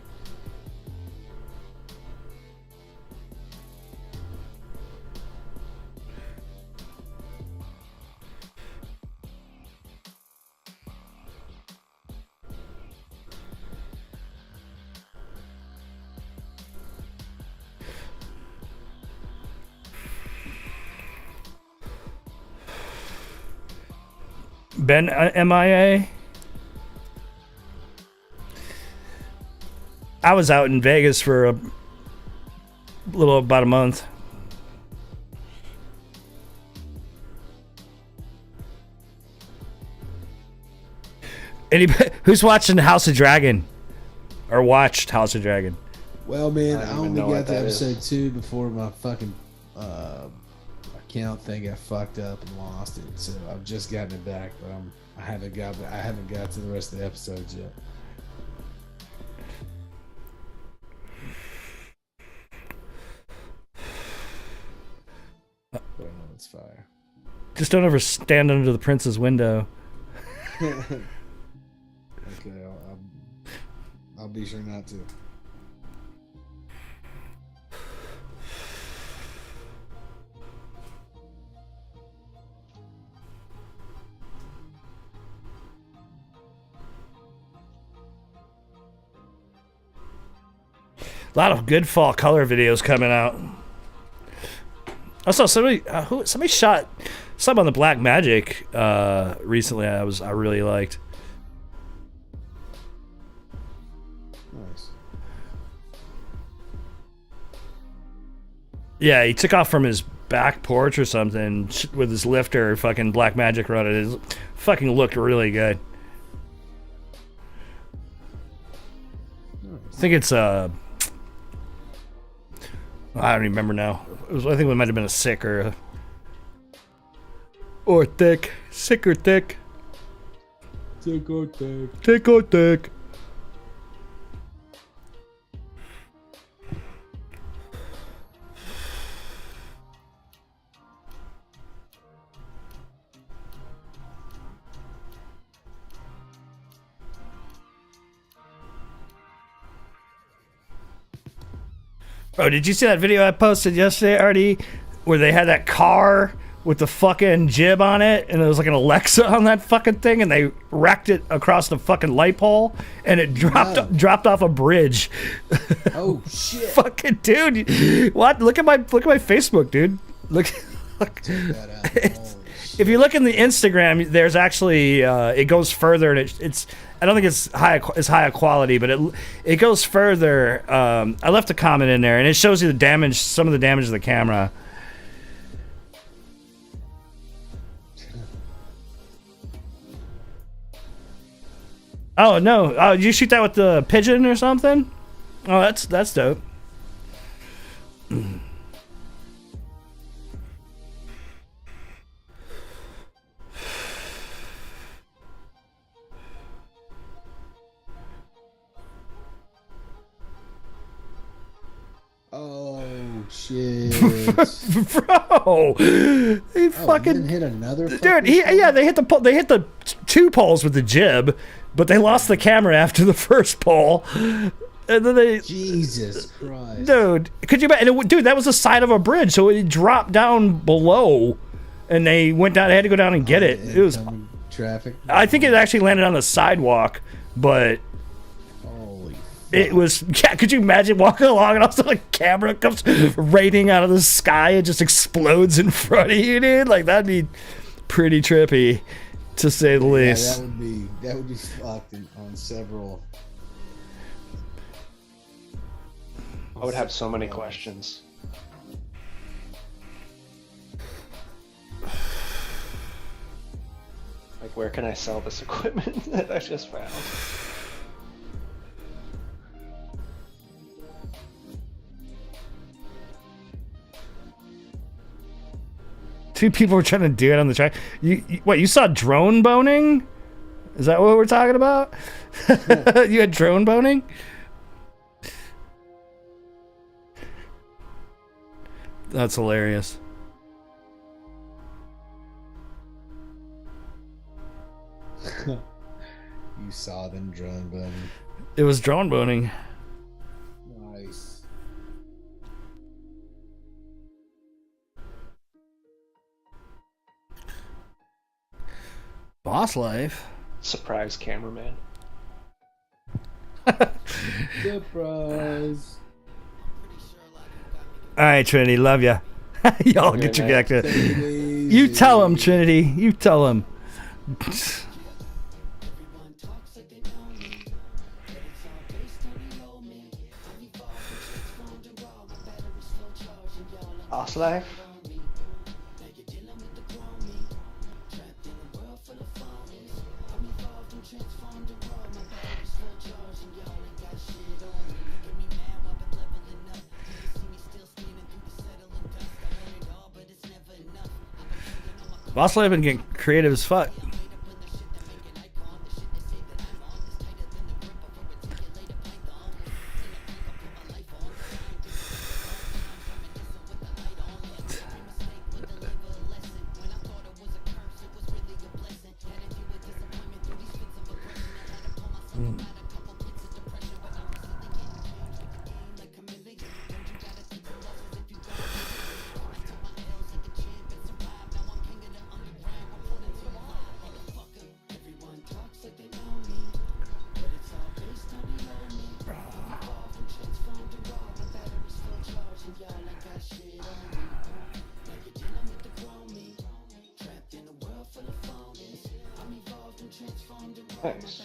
Ben MIA? I was out in Vegas for a little about a month. Anybody who's watching House of Dragon or watched House of Dragon? Well, man, I I don't even only know got what to that is. episode 2 before my fucking account thing got fucked up and lost it. So I've just gotten it back, but I haven't got to the rest of the episodes yet. But I know it's fire. Just don't ever stand under the prince's window. Okay, I'll be sure not to. A lot of good fall color videos coming out. I saw somebody shot some on the Black Magic recently. I really liked. Nice. Yeah, he took off from his back porch or something with his lifter. Fucking Black Magic running. It fucking looked really good. I think it's I don't even remember now. I think it might have been a sick or thick. Sick or thick. Tick or tick. Thick or thick. Bro, did you see that video I posted yesterday, Artie? Where they had that car with the fucking jib on it, and it was like an Alexa on that fucking thing, and they wrecked it across the fucking light pole, and it dropped off a bridge. Oh shit! Fucking dude, what? Look at my Facebook, dude. Look. Check that out. Holy shit. If you look in the Instagram, there's actually it goes further, and it's I don't think it's high quality, but it goes further. I left a comment in there, and it shows you the damage, some of the damage of the camera. Oh no! Oh, did you shoot that with the pigeon or something? Oh, that's dope. Oh shit! Bro, he Oh, fucking didn't hit another. dude. fucking They hit the two poles with the jib, but they lost the camera after the first pole, and then they. Jesus Christ! Dude, could you imagine? Dude, that was the side of a bridge, so it dropped down below. and they went down. They had to go down and get it. It was. Incoming traffic. I think it actually landed on the sidewalk, but Holy. it was. Yeah, could you imagine walking along and also a camera comes raining out of the sky and just explodes in front of you, dude? Like that'd be pretty trippy, to say the Yeah, least. that would be fucked on several. I would have so many questions. Like, where can I sell this equipment that I just found? Two people were trying to do it on the track. What? You saw drone boning? Is that what we're talking about? You had drone boning? That's hilarious. You saw them drone boning. It was drone boning. Nice. Boss life. Surprise cameraman. Surprise. All right, Trinity, love ya. Y'all get your night. back to. You tell him, Trinity. You tell him. Boss life? Boss life been getting creative as fuck. Nice.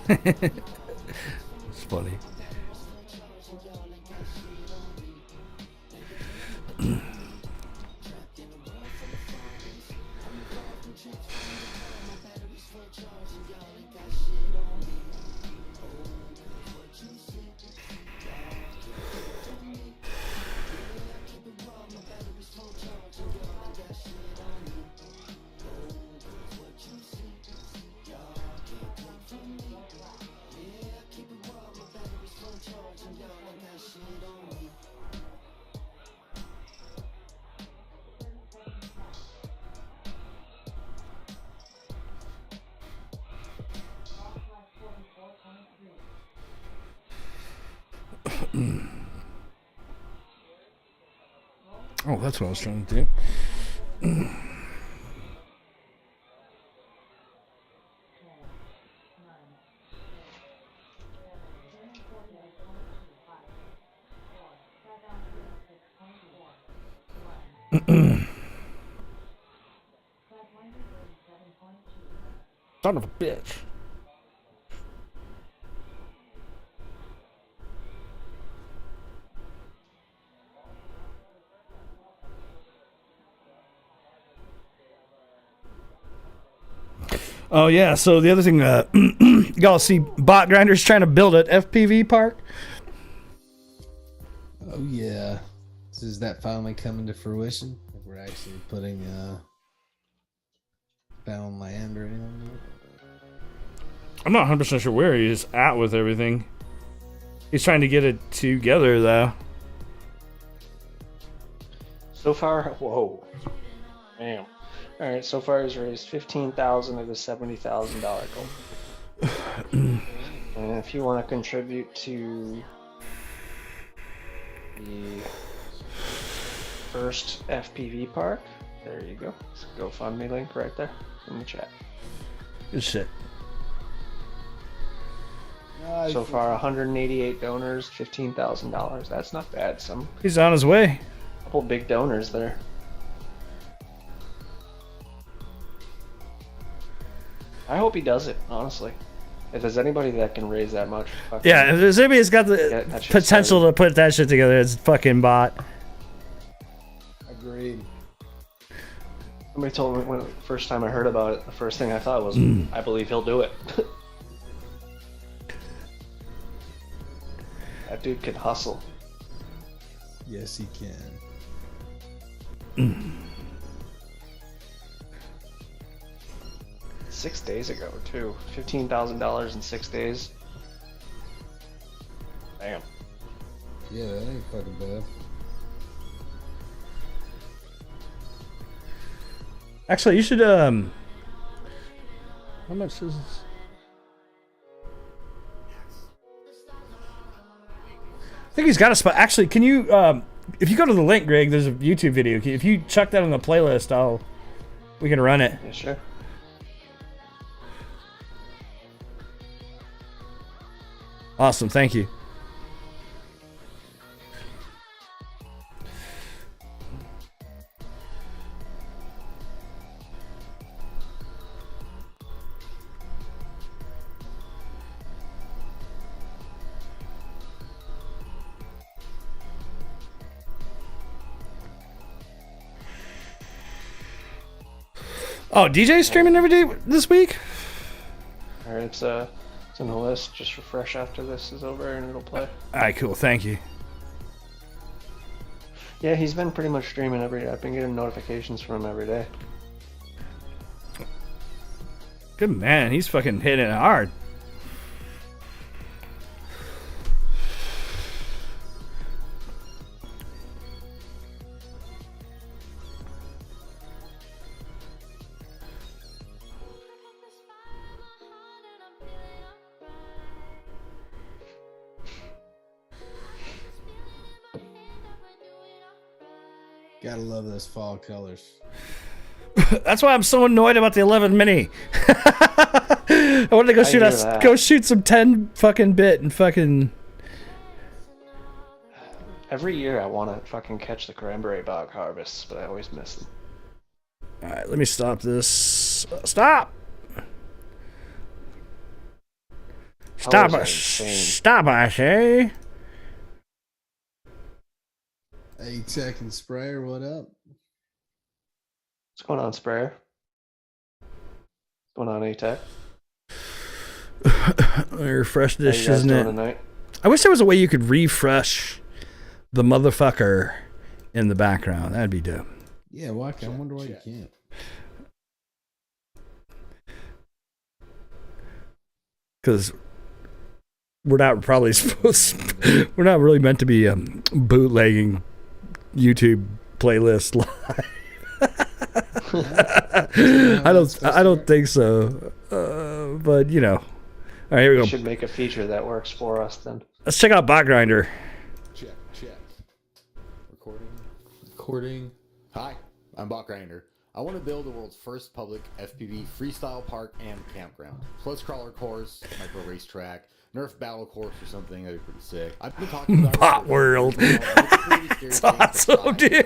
It's funny. Oh, that's what I was trying to do. Son of a bitch. Oh yeah, so the other thing, y'all see bot grinders trying to build an FPV park. Oh yeah. So is that finally coming to fruition? Like we're actually putting found land or anything? I'm not 100% sure where he is at with everything. He's trying to get it together though. So far, whoa, damn. All right, so far he's raised $15,000 of the $70,000 goal. And if you want to contribute to the first FPV park, there you go. It's a GoFundMe link right there in the chat. Good shit. So far, 188 donors, $15,000. That's not bad. Some He's on his way. couple big donors there. I hope he does it, honestly. If there's anybody that can raise that much, fucking Yeah, if there's anybody that's got the get that shit potential started. to put that shit together, it's fucking bot. Agreed. Somebody told me when the first time I heard about it, the first thing I thought was, I believe he'll do it. That dude can hustle. Yes, he can. 6 days ago, too. $15,000 in 6 days. Damn. Yeah, that ain't fucking bad. Actually, you should how much is this? I think he's got a spot. Actually, can you if you go to the link, Greg, there's a YouTube video. If you chuck that on the playlist, we can run it. Yeah, sure. Awesome, thank you. Oh, DJ's streaming every day this week? Alright, it's in the list. Just refresh after this is over and it'll play. Alright, cool, thank you. Yeah, he's been pretty much streaming every day. I've been getting notifications from him every day. Good man, he's fucking hitting it hard. Gotta love those fall colors. That's why I'm so annoyed about the 11 mini. I wanted to go shoot some 10 fucking bit and fucking. Every year I want to fucking catch the cranberry bog harvests, but I always miss them. All right, let me stop this. Stop. Stop Colors are us. insane. Stop us, eh? Hey, Tech and Sprayer, what up? What's going on, Sprayer? What's going on, A-Tech? Let me refresh How you this, guys isn't doing it? tonight? I wish there was a way you could refresh the motherfucker in the background. That'd be dope. Yeah, why? I wonder why you can't. Because we're not probably supposed. We're not really meant to be bootlegging YouTube playlist live. I don't think so. But you know. All right, here we We go. should make a feature that works for us then. Let's check out Bot Grinder. Check. Recording. Hi, I'm Bot Grinder. I want to build the world's first public FPV freestyle park and campground. Plus crawler course, micro racetrack, Nerf battle course or something. That'd be pretty sick. I've been talking about Bot World. It's awesome, dude.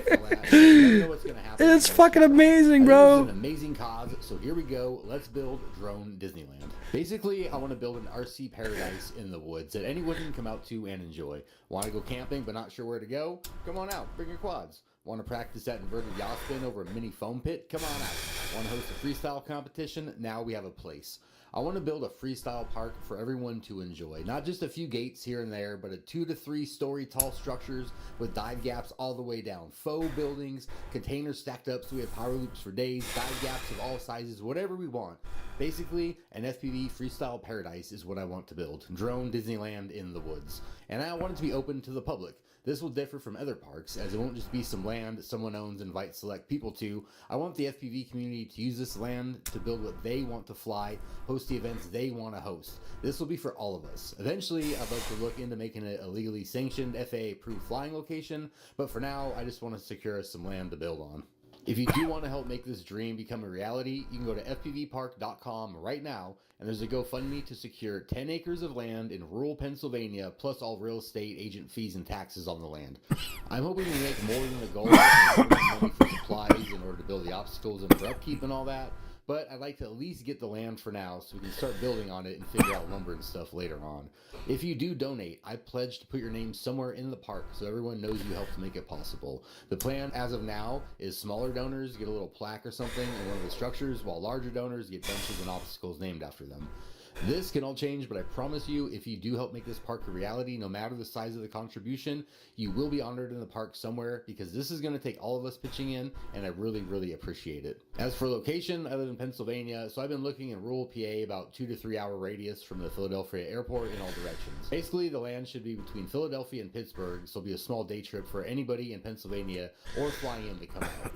It's fucking amazing, bro. It's an amazing cause, so here we go. Let's build Drone Disneyland. Basically, I want to build an RC paradise in the woods that anyone can come out to and enjoy. Want to go camping but not sure where to go? Come on out. Bring your quads. Want to practice that inverted yacht spin over a mini foam pit? Come on out. Want to host a freestyle competition? Now we have a place. I want to build a freestyle park for everyone to enjoy. Not just a few gates here and there, but a 2 to 3 story tall structures with dive gaps all the way down. Faux buildings, containers stacked up so we have power loops for days, dive gaps of all sizes, whatever we want. Basically, an FPV freestyle paradise is what I want to build. Drone Disneyland in the woods. And I want it to be open to the public. This will differ from other parks, as it won't just be some land that someone owns and invites select people to. I want the FPV community to use this land to build what they want to fly, host the events they want to host. This will be for all of us. Eventually, I'd like to look into making it a legally sanctioned, FAA-approved flying location, but for now, I just want to secure us some land to build on. If you do want to help make this dream become a reality, you can go to fpvpark.com right now, and there's a GoFundMe to secure 10 acres of land in rural Pennsylvania, plus all real estate, agent fees, and taxes on the land. I'm hoping we make more than the goal of money for supplies in order to build the obstacles and for upkeep and all that, but I'd like to at least get the land for now so we can start building on it and figure out lumber and stuff later on. If you do donate, I pledge to put your name somewhere in the park so everyone knows you helped make it possible. The plan as of now is smaller donors get a little plaque or something in one of the structures, while larger donors get benches and obstacles named after them. This can all change, but I promise you, if you do help make this park a reality, no matter the size of the contribution, you will be honored in the park somewhere, because this is going to take all of us pitching in, and I really, really appreciate it. As for location, I live in Pennsylvania, so I've been looking in rural PA about 2 to 3 hour radius from the Philadelphia airport in all directions. Basically, the land should be between Philadelphia and Pittsburgh, so it'll be a small day trip for anybody in Pennsylvania or flying in to come out.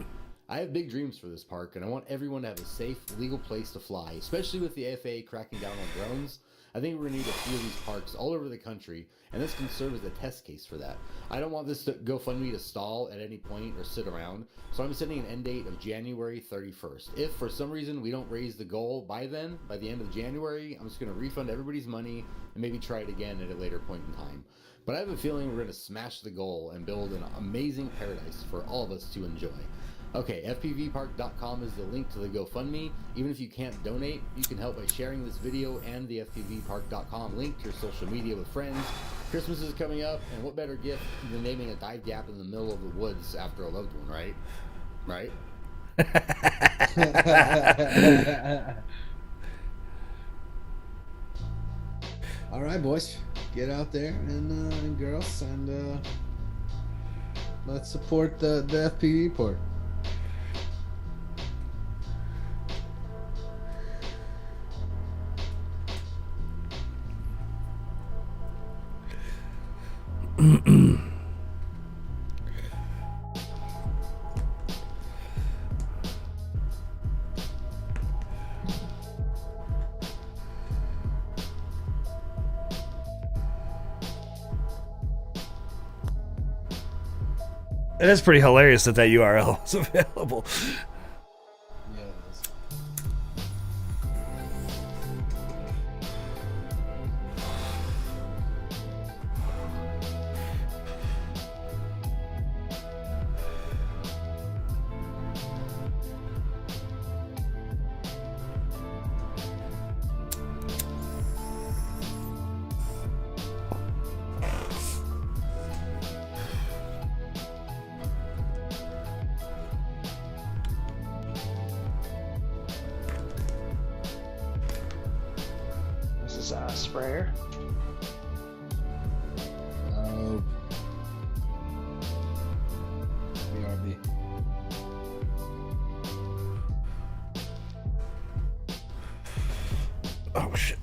I have big dreams for this park, and I want everyone to have a safe, legal place to fly, especially with the FAA cracking down on drones. I think we're going to need a few of these parks all over the country, and this can serve as a test case for that. I don't want this GoFundMe to stall at any point or sit around, so I'm setting an end date of January 31st. If for some reason we don't raise the goal by then, by the end of January, I'm just going to refund everybody's money and maybe try it again at a later point in time. But I have a feeling we're going to smash the goal and build an amazing paradise for all of us to enjoy. Okay, fpvpark.com is the link to the GoFundMe. Even if you can't donate, you can help by sharing this video and the fpvpark.com link to your social media with friends. Christmas is coming up, and what better gift than naming a dive gap in the middle of the woods after a loved one, right? Right? All right, boys, get out there and girls, and let's support the FPV part. It is pretty hilarious that URL is available. Yeah, it is. This is a sprayer. Oh. BRB. Oh shit.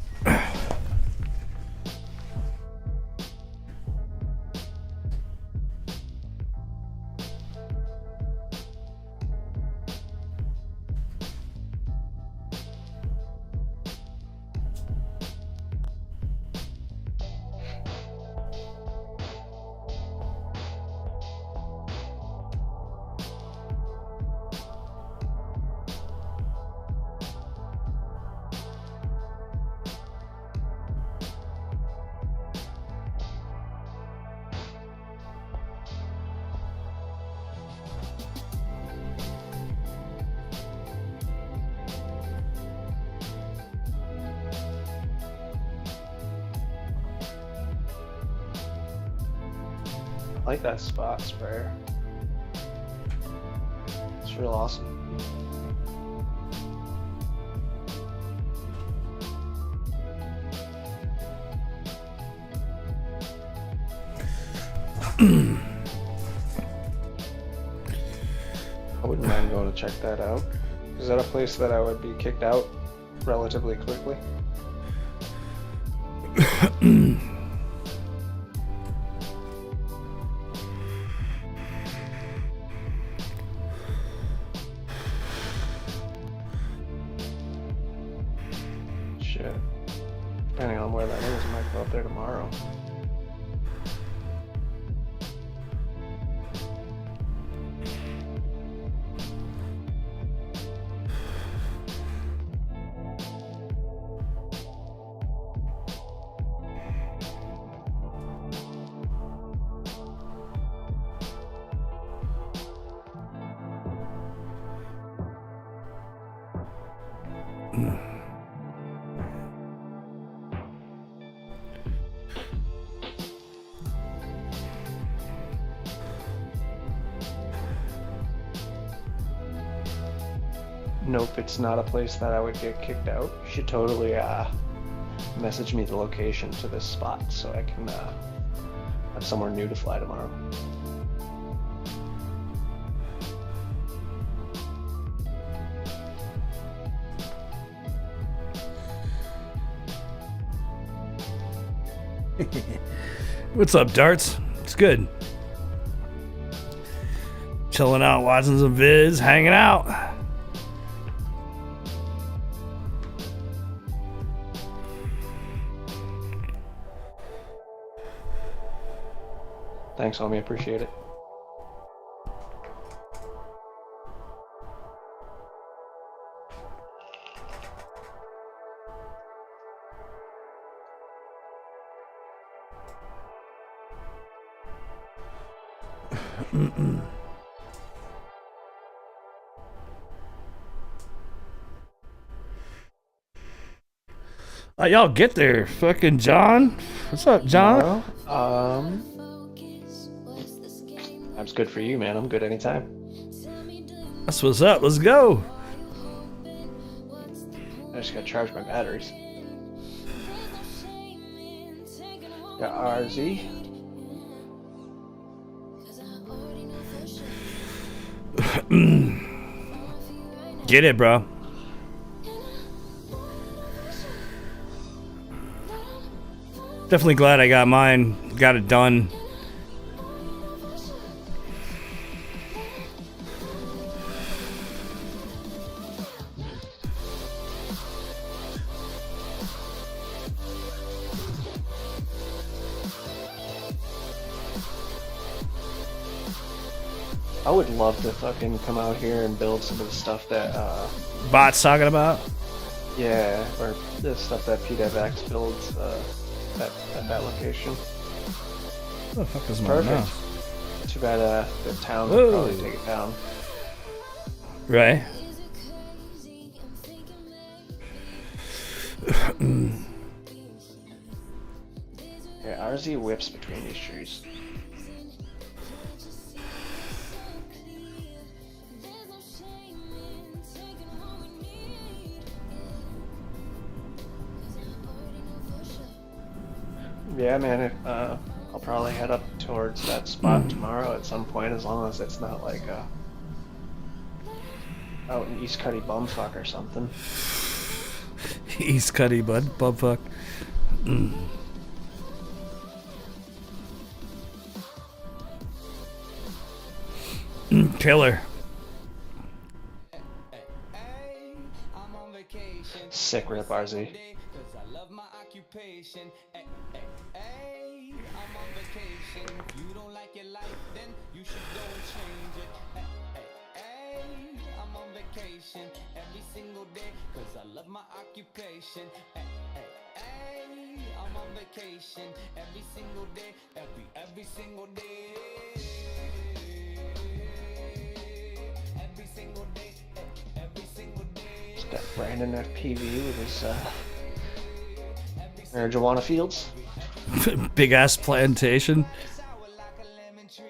I like that spot sprayer. It's real awesome. I wouldn't mind going to check that out. Is that a place that I would be kicked out relatively quickly? Shit. Depending on where that is, I might go up there tomorrow. Nope, it's not a place that I would get kicked out. You should totally message me the location to this spot so I can have somewhere new to fly tomorrow. What's up, Darts? It's good. Chilling out, watching some vids, hanging out. Thanks, homie. Appreciate it. Y'all get there. Fucking John. What's up, John? That's good for you, man. I'm good anytime. That's what's up. Let's go. I just gotta charge my batteries. Got RZ. Get it, bro. Definitely glad I got mine. Got it done. I would love to fucking come out here and build some of the stuff that Bot's talking about? yeah, or the stuff that PDevX builds at that location. What the fuck is my Perfect. mouse? Too bad the town Whoa. would probably take it down. Right. Yeah, RZ whips between these trees. Yeah, man. I'll probably head up towards that spot tomorrow at some point, as long as it's not like out in East Cuddy bumfuck or something. East Cuddy, bud. Bumfuck. Killer. Sick rip, RZ. Every single day, cause I love my occupation. I'm on vacation every single day, every single day. Every single day, every single day. Just got Brandon FPV with his marijuana fields. Big ass plantation. Sour like a lemon tree.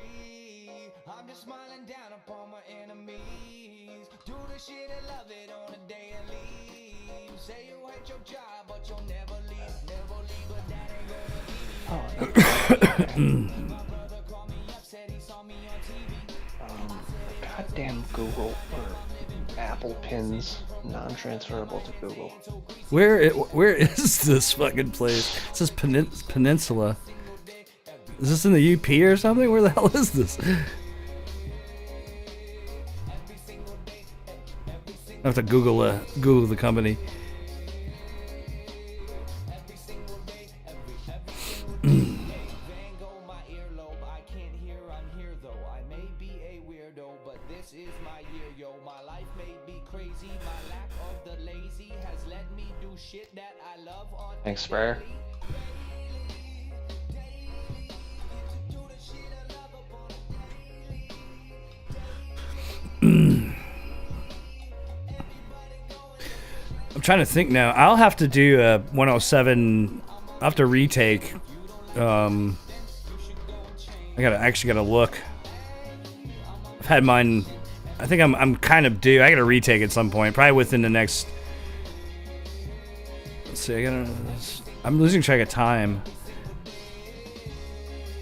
shit and love it on a daily. You say you hate your job, but you'll never leave, but that ain't gonna be me. My brother called me up, said he saw me on TV. Goddamn Google or Apple pins non-transferable to Google. Where is this fucking place? It says Peninsula. Is this in the UP or something? Where the hell is this? I have to Google the company. Thanks, Sprayer. I'm trying to think now. I'll have to do a 107. I'll have to retake. I actually gotta look. I've had mine. I think I'm kind of due. I gotta retake at some point, probably within the next. Let's see. I'm losing track of time.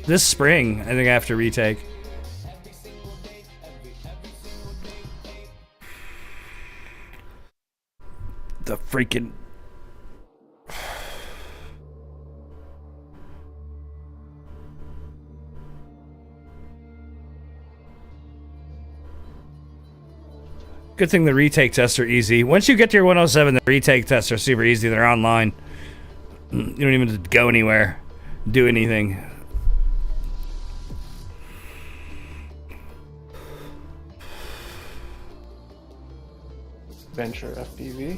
This spring, I think I have to retake. The freaking. Good thing the retake tests are easy. Once you get to your 107, the retake tests are super easy. They're online. You don't even have to go anywhere, do anything. Venture FPV.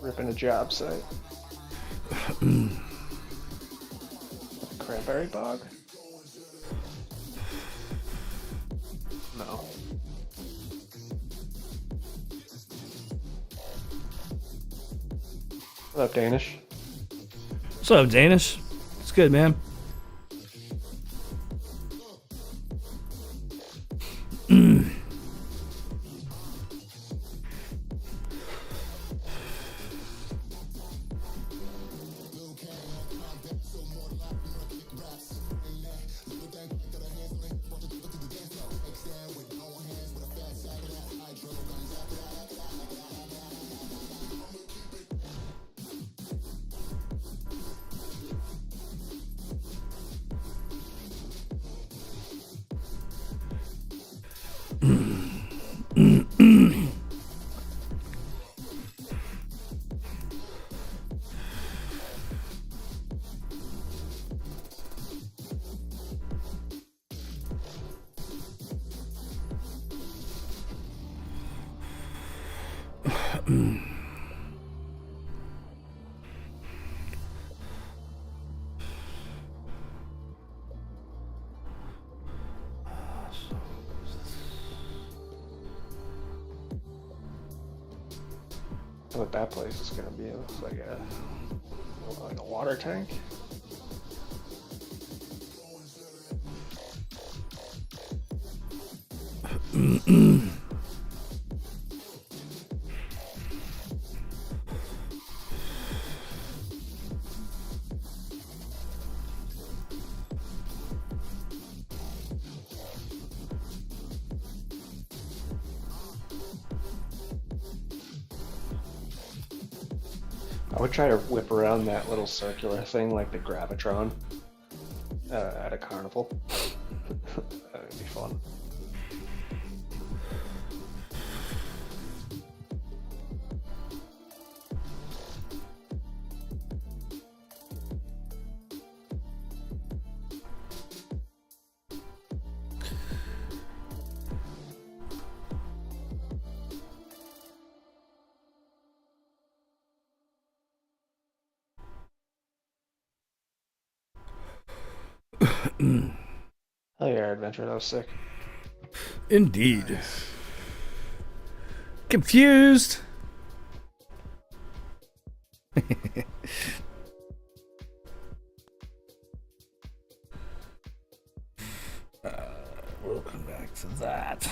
Ripping a job site. Cranberry bog? No. What's up, Danish? What's up, Danish? It's good, man. What that place is gonna be? It looks like a water tank. I would try to whip around that little circular thing like the Gravitron at a carnival. That would be fun. Oh yeah, adventure, that was sick. Indeed. Confused. We'll come back to that.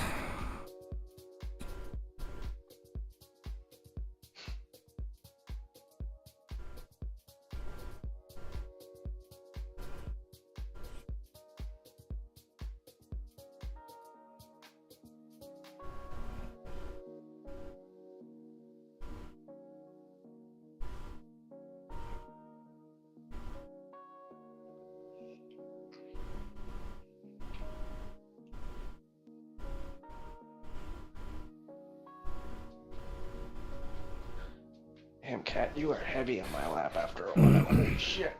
Damn, cat, you are heavy on my lap after a while. Holy shit.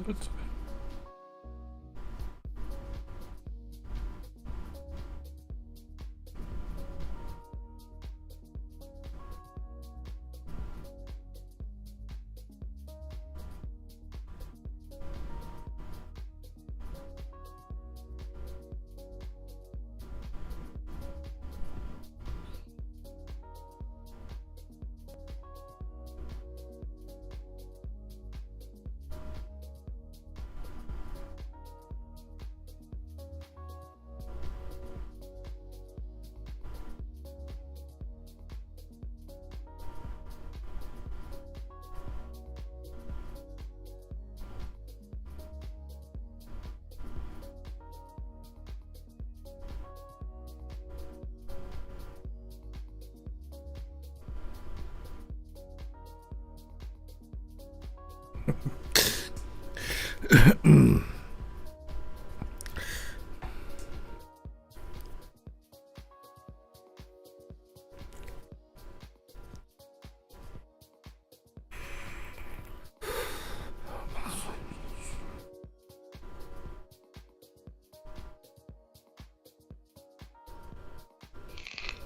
That's okay.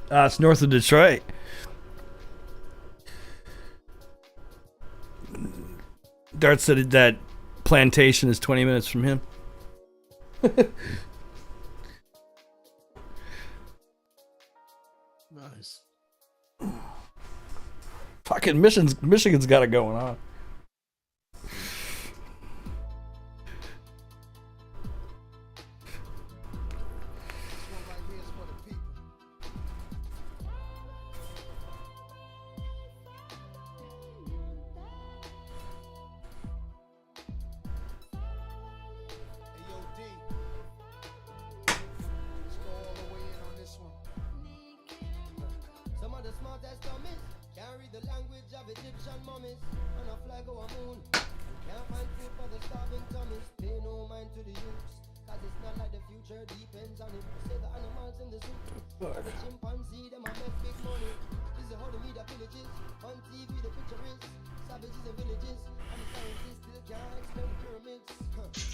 It's north of Detroit. Dart said that plantation is 20 minutes from him. Nice. Fucking Michigan's got it going on. is how the media villages. On TV the picture is savages and villages. And the scientists still can't explain the pyramids.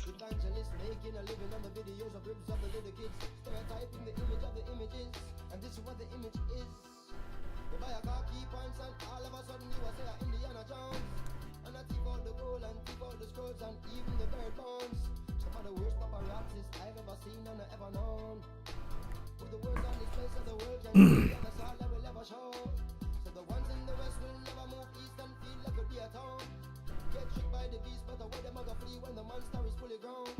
Evangelists making a living on the videos of ribs of the little kids. Stereotyping the image of the images. And this is what the image is. You buy a car, key points, and all of a sudden you are say Indiana Jones. And I tip out the gold and tip out the scrolls and even the bird bones. Some of the worst paparazzis I've ever seen and ever known. With the words on this place of the world can see, and that's all that will ever show. So the ones in the west will never move east and feel like a dear town. Get tricked by the beast, but away them other flee when the monster is fully grown.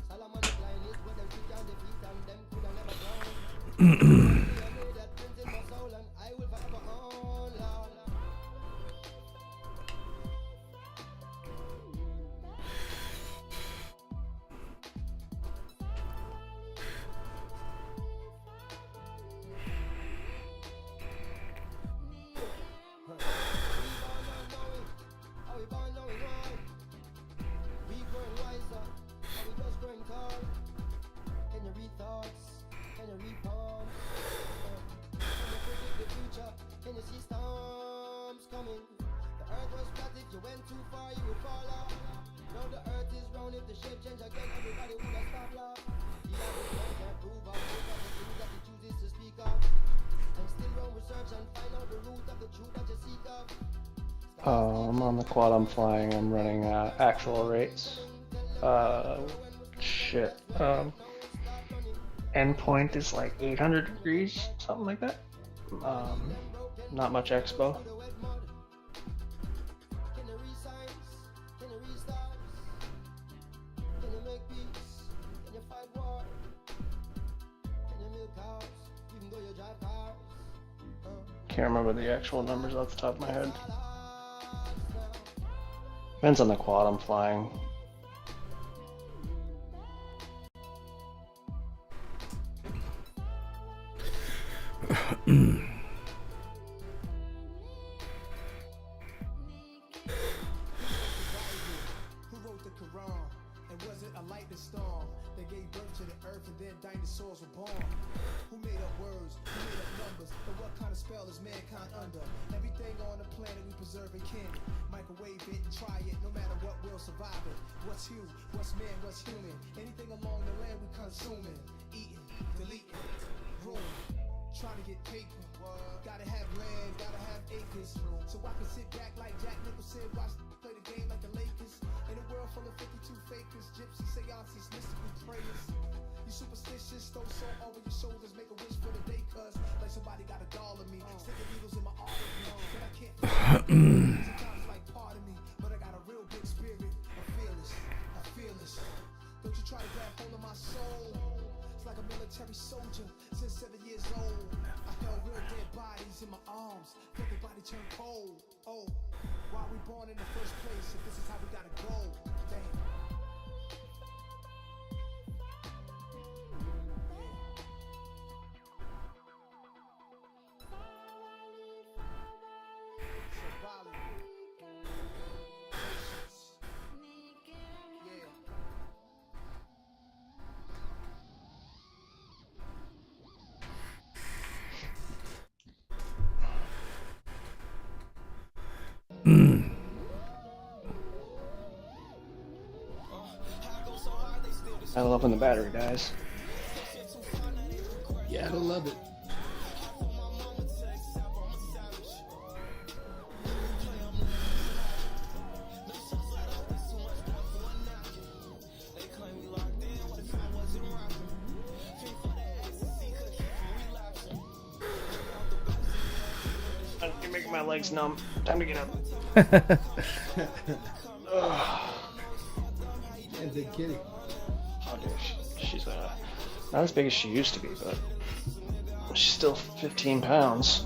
Solomon's line is where them feet can defeat and them could have never drown. I made that print in my soul and I will forever own, Lord. Can you see storms coming? The earth was flat, if you went too far you would fall off. Now the earth is round, if the shape change again everybody would have stopped laugh. The average man can't prove or make up the things that he chooses to speak of. And still run research and find out the root of the truth that you seek of. I'm on the quad I'm flying, I'm running actual rates. Shit. Endpoint is like 800 degrees, something like that. Not much expo. Can you read signs? Can you read stars? Can you make peace? Can you fight war? Can you milk cows? Even though you drive cars? Can't remember the actual numbers off the top of my head. Depends on the quad I'm flying. Who wrote the Quran? And was it a lightning storm that gave birth to the earth and then dinosaurs were born? Who made up words? Who made up numbers? And what kind of spell is mankind under? Everything on the planet we preserve and can it. Microwave it and try it, no matter what, we'll survive it. What's you? What's man? What's human? Anything along the land we consuming, eating, deleting, ruining, trying to get paper. Gotta have land, gotta have acres. So I can sit back like Jack Nicholson, watch play the game like the Lakers. In a world full of 52 fakers, gypsies, seances, mystical prayers. You superstitious, throw salt over your shoulders, make a wish for the day, cuz like somebody got a doll of me, sticking needles in my artery, but I can't sometimes like part of me, but I got a real big spirit. I'm fearless. Don't you try to grab hold of my soul. It's like a military soldier since 7 years old. I held real dead bodies in my arms, felt their body turn cold. Oh, why we born in the first place if this is how we gotta go? Damn. I love when the battery dies. Yeah, I love it. You're making my legs numb. Time to get up. And big kitty. Oh, dude, she's not as big as she used to be, but she's still 15 pounds.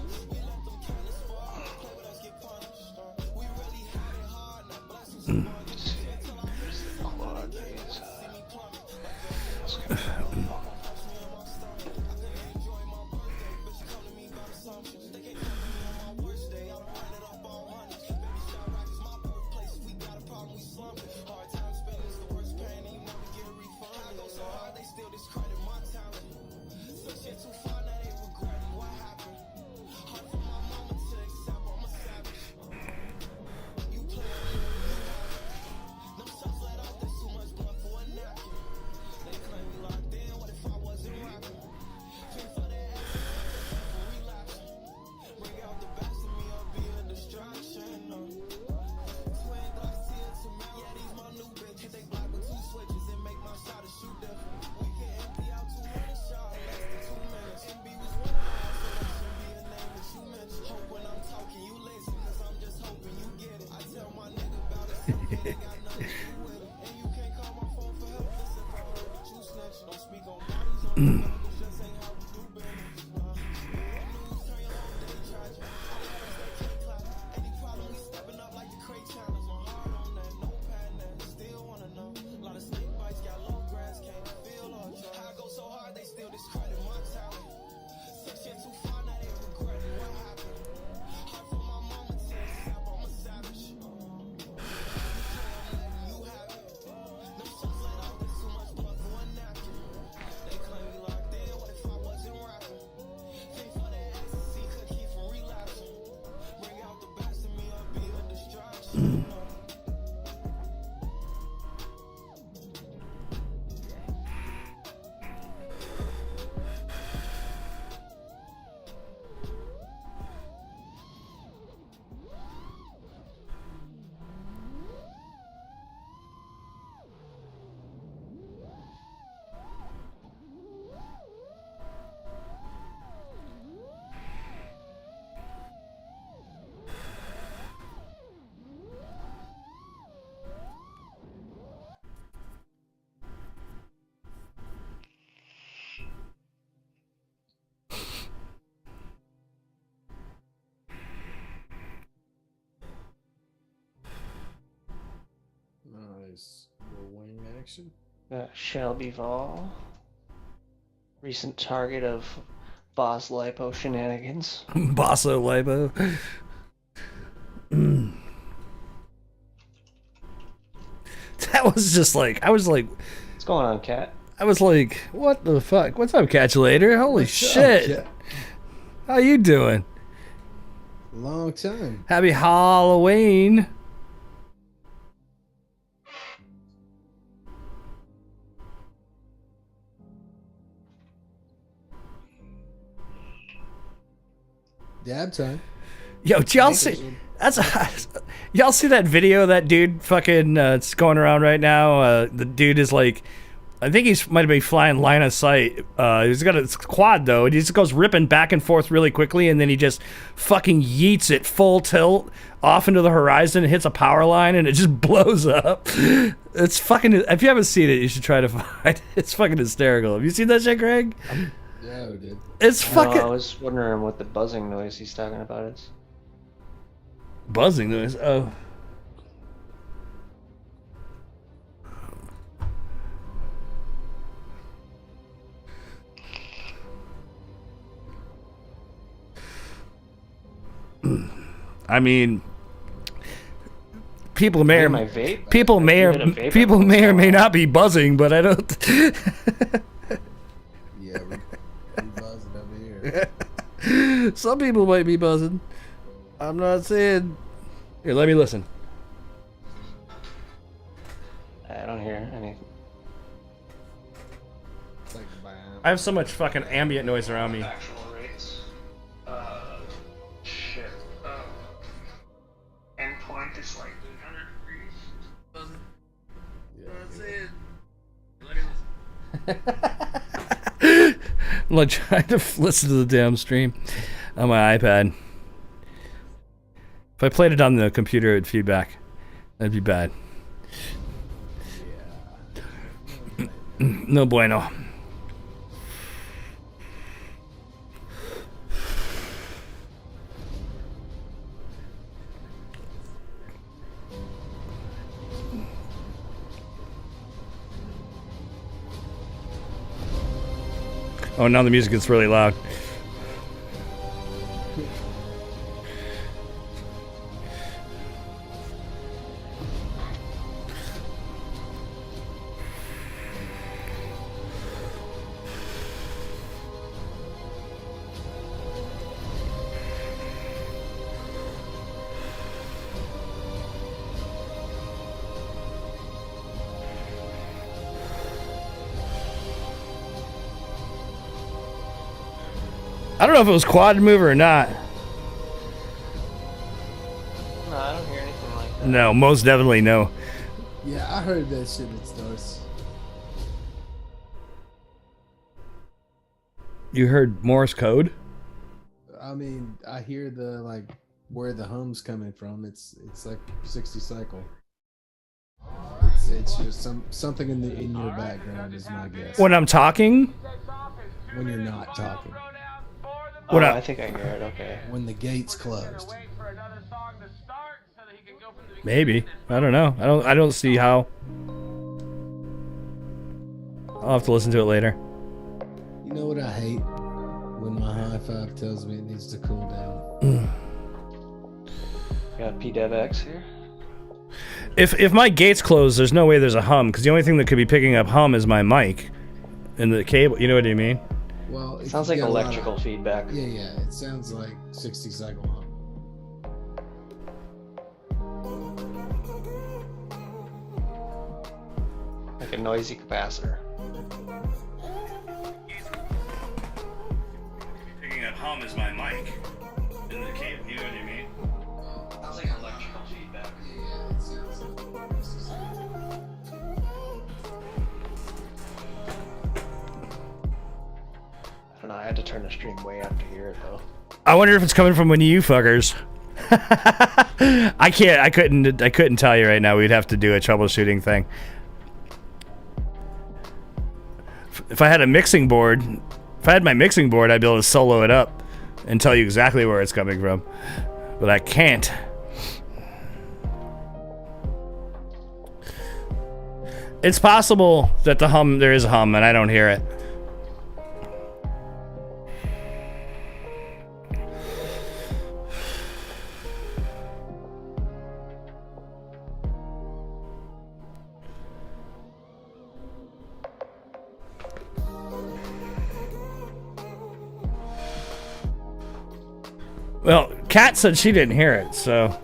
Nice. Little wing action. Shelby Vol. Recent target of Boss Lipo shenanigans. Bosso Libo. That was just like, I was like, What's going on, Cat? I was like, what the fuck? What's up, Catch You Later? Holy shit. Yeah. How you doing? Long time. Happy Halloween. Dab time. Yo, did y'all see? Y'all see that video? That dude fucking it's going around right now. The dude is like, I think he's might be flying line of sight. He's got a quad though, and he just goes ripping back and forth really quickly, and then he just fucking yeets it full tilt off into the horizon and hits a power line, and it just blows up. It's fucking. If you haven't seen it, you should try to find it. It's fucking hysterical. Have you seen that shit, Greg? Yeah, we did. It's fucking. I was wondering what the buzzing noise he's talking about is. Buzzing noise. Oh. I mean, people may or people may or may not be buzzing, but I don't. Yeah, we buzzing over here. Some people might be buzzing. I'm not saying. Here, let me listen. I don't hear anything. It's like, bam. I have so much fucking ambient noise around me. Actual rates. Shit. Endpoint is like 800 degrees. I'm like trying to listen to the damn stream on my iPad. If I played it on the computer, it'd feedback. That'd be bad. No bueno. Oh, now the music gets really loud. I don't know if it was quad mover or not. No, I don't hear anything like that. No, most definitely no. Yeah, I heard that shit at starts. You heard Morse code? I mean, I hear the like where the hum's coming from. It's like 60 cycle. It's just something in your background is my guess. When I'm talking? When you're not talking. What I think I hear it. Okay. When the gate's closed. Maybe. I don't know. I don't see how. I'll have to listen to it later. You know what I hate? When my high five tells me it needs to cool down. Got PDevX here. If my gate's closed, there's no way there's a hum, because the only thing that could be picking up hum is my mic and the cable. You know what I mean? Well, Sounds like electrical feedback. Yeah. It sounds like 60 cycle hum. Like a noisy capacitor. Picking up hum is my mic and the cable. You know what I mean? Sounds like electrical feedback. Yeah, it sounds like 60 cycle. I don't know. I had to turn the stream way up to hear it though. I wonder if it's coming from one of you fuckers. I couldn't tell you right now. We'd have to do a troubleshooting thing. If I had a mixing board, if I had my mixing board, I'd be able to solo it up and tell you exactly where it's coming from. But I can't. It's possible that there is a hum and I don't hear it. Well, Kat said she didn't hear it, so...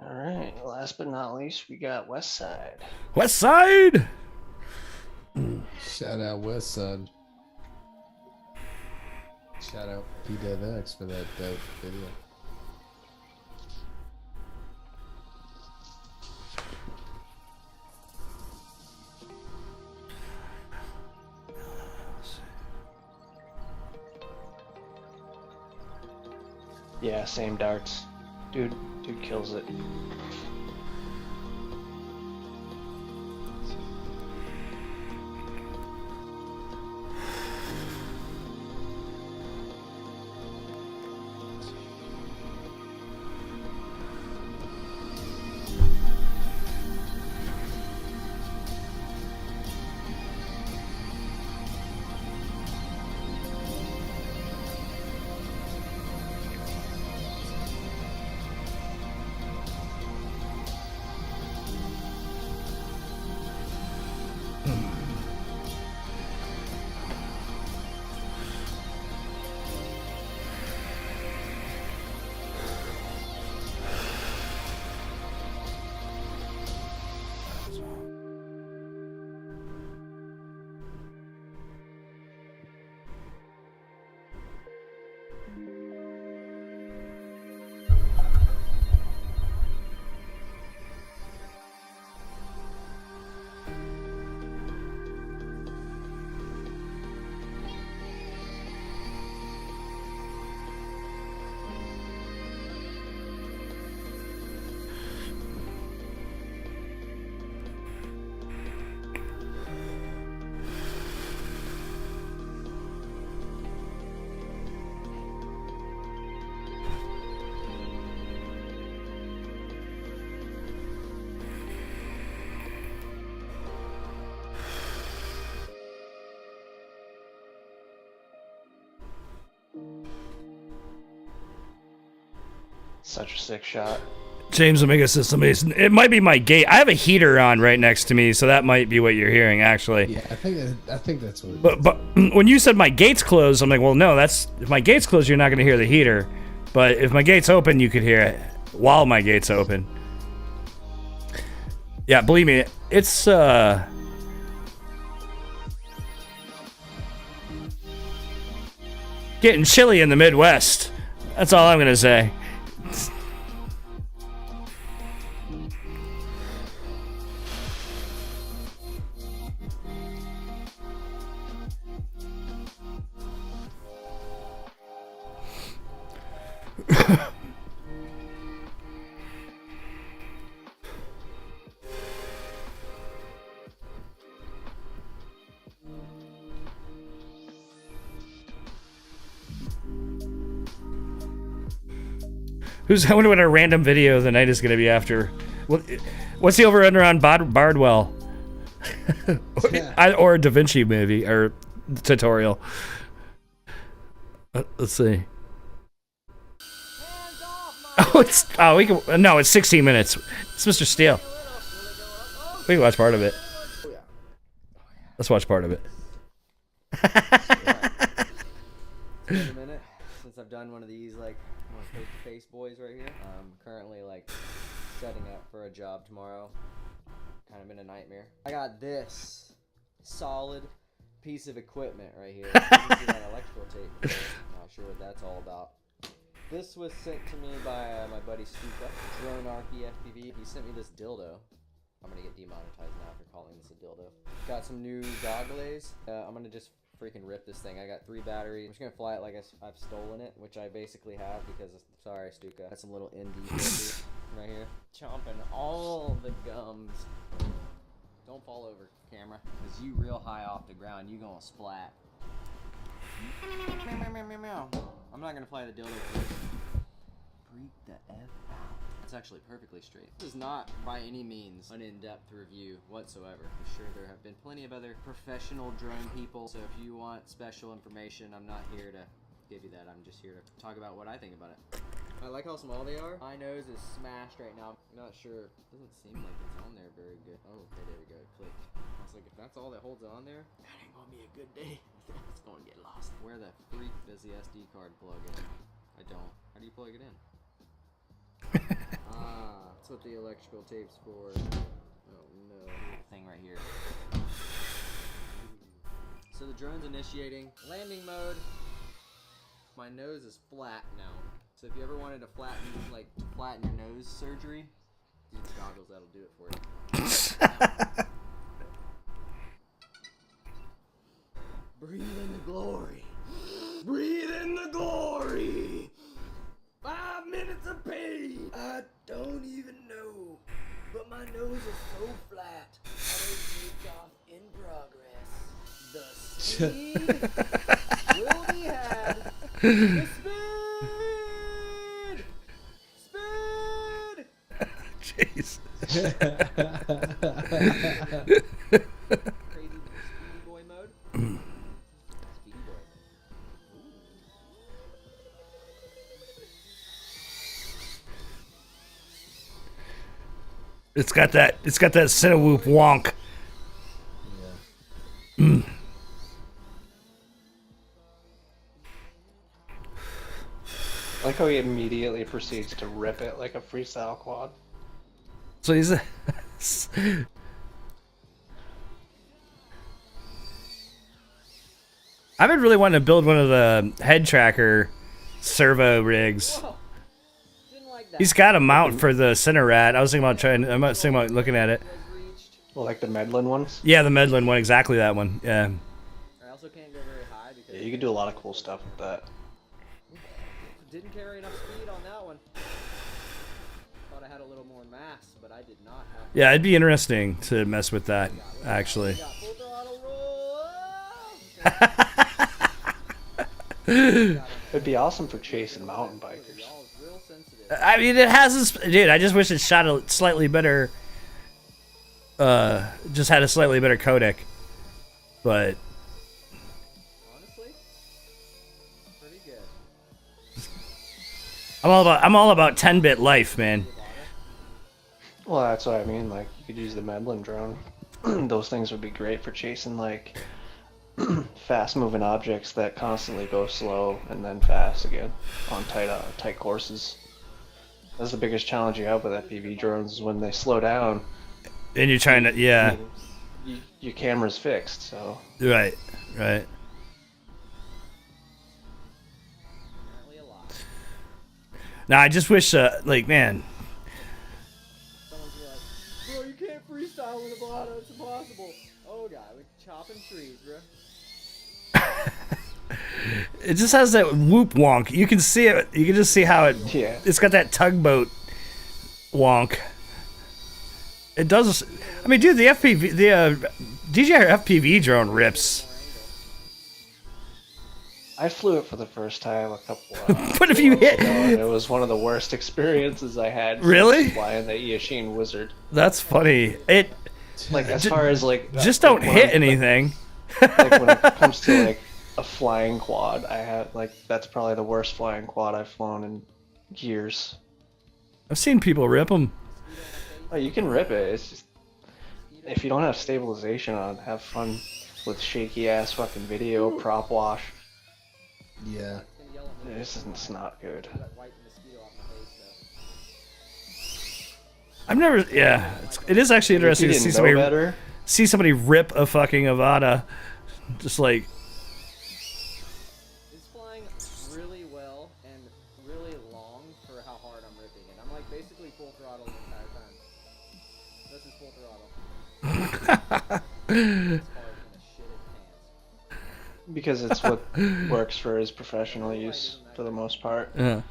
All right. Last but not least, we got West Side. West Side! Shout out West Side. Shout out PDevX for that dope video. Yeah, same darts. Dude kills it. Such a sick shot. James Omega System Mason. It might be my gate. I have a heater on right next to me, so that might be what you're hearing, actually. Yeah, I think that's what. But when you said my gate's closed, I'm like, well, no, that's if my gate's closed, you're not going to hear the heater. But if my gate's open, you could hear it while my gate's open. Yeah, believe me, it's getting chilly in the Midwest. That's all I'm going to say. I wonder what our random video of the night is going to be after. What's the over under on Bardwell? Or a Da Vinci movie or tutorial? Let's see. It's 16 minutes. It's Mr. Steele. We can watch part of it. Let's watch part of it. It's been a minute since I've done one of these like face-to-face boys right here. I'm currently like setting up for a job tomorrow. Kind of been a nightmare. I got this solid piece of equipment right here. You can see that electrical tape. Not sure what that's all about. This was sent to me by my buddy Stuka, Dronarchy FPV. He sent me this dildo. I'm gonna get demonetized now for calling this a dildo. Got some new goggles. I'm gonna just freaking rip this thing. I got 3 batteries. I'm just gonna fly it like I've stolen it, which I basically have because, sorry Stuka, got some little indie filters right here. Chomping all the gums. Don't fall over, camera, because you real high off the ground, you gonna splat. I'm not gonna fly the dildo first. Freak the F out. It's actually perfectly straight. This is not by any means an in-depth review whatsoever. I'm sure there have been plenty of other professional drone people, so if you want special information, I'm not here to give you that. I'm just here to talk about what I think about it. I like how small they are. My nose is smashed right now. I'm not sure. It doesn't seem like it's on there very good. Oh, okay, there we go. It clicked. I was like, if that's all that holds it on there, that ain't gonna be a good day. It's gonna get lost. Where the freak does the SD card plug in? I don't. How do you plug it in? That's what the electrical tape's for. Oh no. Thing right here. So the drone's initiating landing mode. My nose is flat now. So if you ever wanted to flatten your nose surgery, these goggles, that'll do it for you. Breathe in the glory. Breathe in the glory. 5 minutes of pain. I don't even know, but my nose is so flat. I take off in progress. The speed will be had. The speed. Jeez. Crazy speedy boy mode. Speedy boy. It's got that Cinewhoop wonk. Yeah. I like how he immediately proceeds to rip it like a freestyle quad. So he's I've been really wanting to build one of the head tracker servo rigs. Whoa. Didn't like that. He's got a mount for the center rat. I'm thinking about looking at it. Well, like the Medlin ones? Yeah, the Medlin one, exactly that one. Yeah. I also can't go very high because Yeah, you can do a lot of cool stuff with that. didn't carry enough speed on that one. Thought I had a little more mass, but I did not have. Yeah, it'd be interesting to mess with that, actually. Got full throttle roll. It'd be awesome for chasing mountain bikers. Real sensitive. I mean, it has this. Dude, I just wish it shot a slightly better. Just had a slightly better codec, but. Honestly, pretty good. I'm all about 10-bit life, man. Well, that's what I mean. Like, you could use the Medlin drone. Those things would be great for chasing like fast-moving objects that constantly go slow and then fast again on tight courses. That's the biggest challenge you have with FPV drones is when they slow down. And you're trying to, yeah. Your camera's fixed, so. Right, right. Now I just wish, like, man. Someone's gonna be like, bro, you can't freestyle in a blotto. It's impossible. Oh, God, we're chopping trees, bro. It just has that whoop wonk. You can see it. You can just see how it. Yeah. It's got that tugboat wonk. It does. I mean, dude, the DJI FPV drone rips. I flew it for the first time a couple But if you hit, and it was one of the worst experiences I had. Really? Flying the Eachine Wizard. That's funny. It. Like as far as like. Just don't hit anything. Like when it comes to like a flying quad, I had like that's probably the worst flying quad I've flown in years. I've seen people rip them. Oh, you can rip it. It's just if you don't have stabilization on, have fun with shaky ass fucking video, prop wash. Yeah. It's not good. I've never. Yeah, it is actually interesting to see somebody rip a fucking Avata, just like. It's flying really well and really long for how hard I'm ripping it. I'm like basically full throttle the entire time. This is full throttle. Because it's what works for his professional use for the most part. Yeah.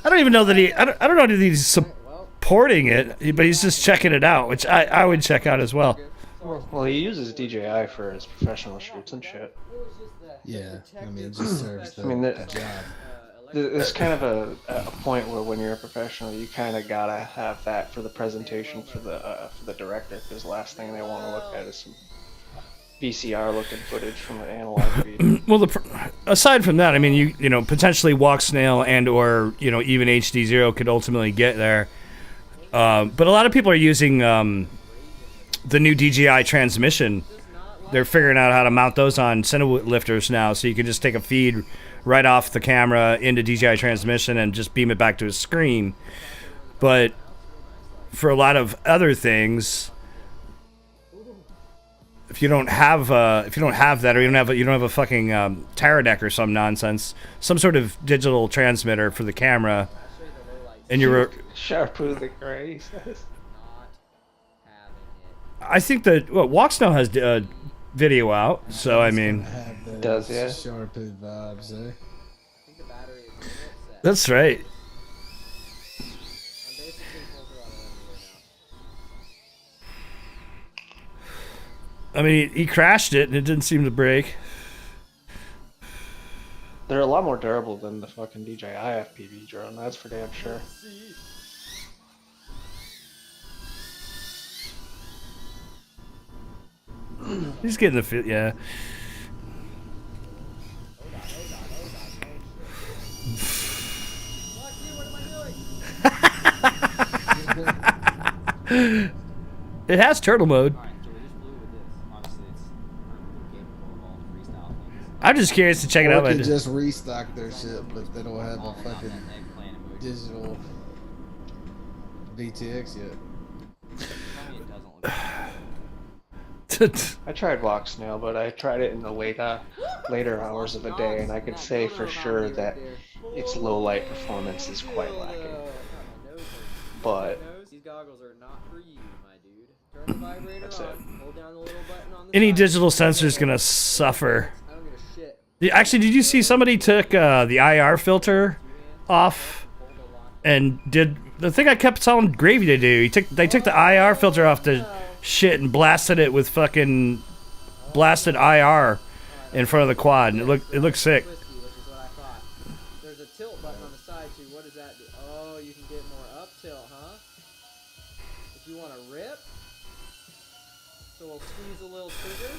I don't even know that I don't know that he's supporting it, but he's just checking it out, which I would check out as well. Well, he uses DJI for his professional shoots and shit. Yeah, I mean, it just serves the, the job. There's kind of a point where when you're a professional, you kind of gotta have that for the presentation for the director, because the last thing they want to look at is some VCR looking footage from an analog feed. Well, aside from that, I mean, you know, potentially Walk Snail and or even HD0 could ultimately get there, but a lot of people are using the new DJI transmission. They're figuring out how to mount those on Cinewood lifters now, so you can just take a feed right off the camera into DJI transmission and just beam it back to a screen. But for a lot of other things, if you don't have that, or you don't have a fucking Teradek or some nonsense, some sort of digital transmitter for the camera, and you're Sharpoo the Gray says. I think that Walksnail has video out, so I mean, it does, yeah. Sharpoo vibes, eh? That's right. I mean, he crashed it and it didn't seem to break. They're a lot more durable than the fucking DJI FPV drone, that's for damn sure. He's getting the fit, yeah. It has turtle mode. I'm just curious to check it out. They just restock their shit, but they don't have a fucking digital VTX yet. I tried Walk Snail, but I tried it in the later hours of the day, and I could say for sure that its low light performance is quite lacking. But these goggles are not for you, my dude. Turn the vibrator that's on. it. Hold down the little button on the Any side. digital sensor is gonna suffer. I don't give a shit. Actually, did you see somebody took the IR filter off and did the thing I kept telling Gravy to do? They took the IR filter off the shit and blasted it with fucking blasted IR in front of the quad, and it looked sick. Which is what I thought. There's a tilt button on the side too. What does that do? Oh, you can get more up tilt, huh? If you want to rip, so we'll squeeze a little trigger.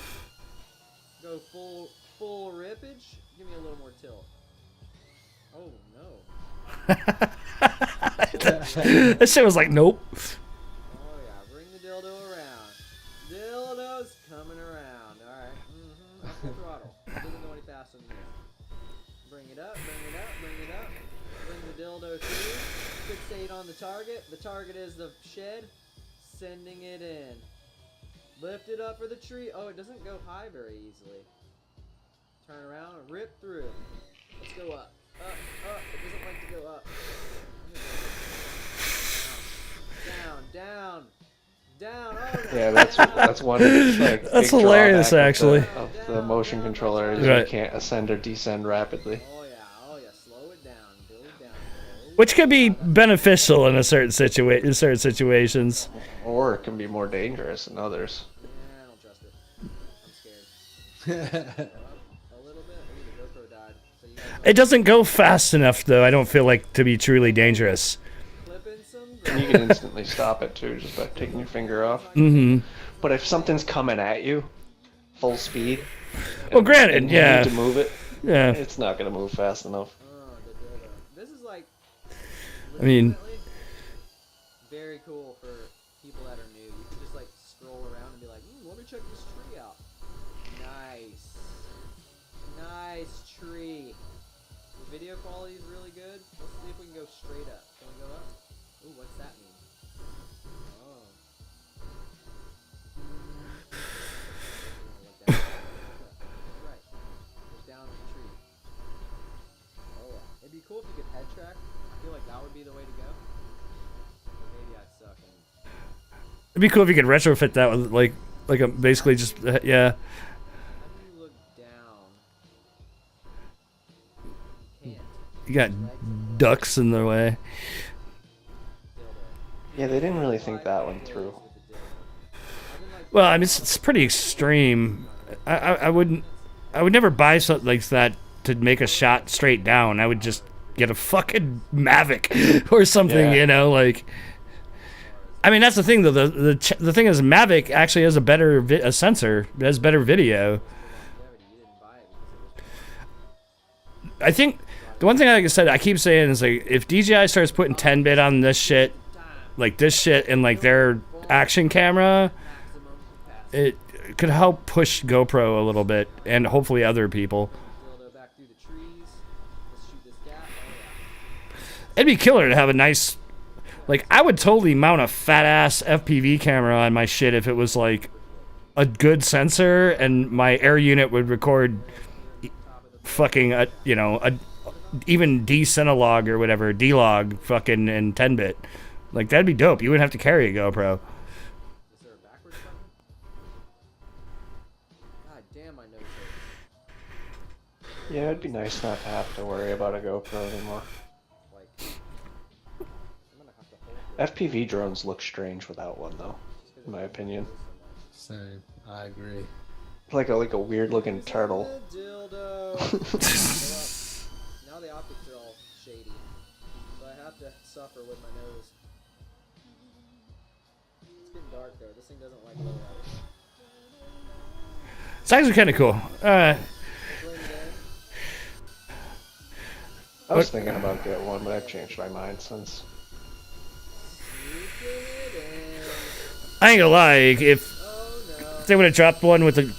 Go full rippage. Give me a little more tilt. Oh no. That shit was like, nope. Oh yeah, bring the dildo around. Dildo's coming around. Alright. Up the throttle. It doesn't go any faster than this. Bring it up, bring it up, bring it up. Bring the dildo through. Fixate on the target. The target is the shed. Sending it in. Lift it up for the tree. Oh, it doesn't go high very easily. Turn around and rip through. Let's go up. Up. It doesn't like to go up. Down. Oh, Yeah, that's one. Like, That's big hilarious, drawback actually. Of the motion controller is Right. you can't ascend or descend rapidly. Oh yeah. Slow it down. Build it down. Which could be beneficial in certain situations. Or it can be more dangerous in others. Yeah, I don't trust it. I'm scared. A little bit. Ooh, the GoPro died. So you guys It doesn't go fast enough, though, I don't feel like, to be truly dangerous. clipping some. And you can instantly stop it too, just by taking your finger off. Mm-hmm. But if something's coming at you, full speed. Well, granted, and yeah. You need to move it. Yeah. It's not gonna move fast enough. The dildo. This is like. I mean- legitimately very cool for people that are new. You can just like scroll around and be like, let me check this tree out. Nice tree. The video quality is really good. Let's see if we can go straight up. Can we go up? Ooh, what's that mean? Oh. Look down. Right. Look down at the tree. Oh yeah. It'd be cool if you could head track. I feel like that would be the way to go. But maybe I suck and It'd be cool if you could retrofit that with, like a basically just, yeah. how do you look down? Can't. You got ducks in the way. Yeah, they didn't really think that one through. Well, I mean, it's pretty extreme. I would never buy something like that to make a shot straight down. I would just get a fucking Mavic or something, Yeah. you know, like. I mean, that's the thing though. The thing is, Mavic actually has a better a sensor. It has better video. I think the one thing, like I said, I keep saying is like, if DJI starts putting 10-bit on this shit, like this shit in like their action camera, it could help push GoPro a little bit, and hopefully other people. Dildo back through the trees. Let's shoot this gap. Oh yeah. It'd be killer to have a nice, like, I would totally mount a fat ass FPV camera on my shit if it was like a good sensor and my air unit would record fucking even D-Cinelog or whatever, D-Log fucking in 10-bit. Like, that'd be dope. You wouldn't have to carry a GoPro. Is there a backwards button? God damn, my nose hurts. Yeah, it'd be nice not to have to worry about a GoPro anymore. Like, I'm gonna have to hold this. FPV drones look strange without one, though, in my opinion. Same. I agree. Like a weird looking turtle. Dildo. Now the optics are all shady. So I have to suffer with my nose. It's getting dark though. This thing doesn't like low light. It's actually kind of cool. I was thinking about getting one, but I've changed my mind since. I ain't gonna lie, if they would have dropped one with a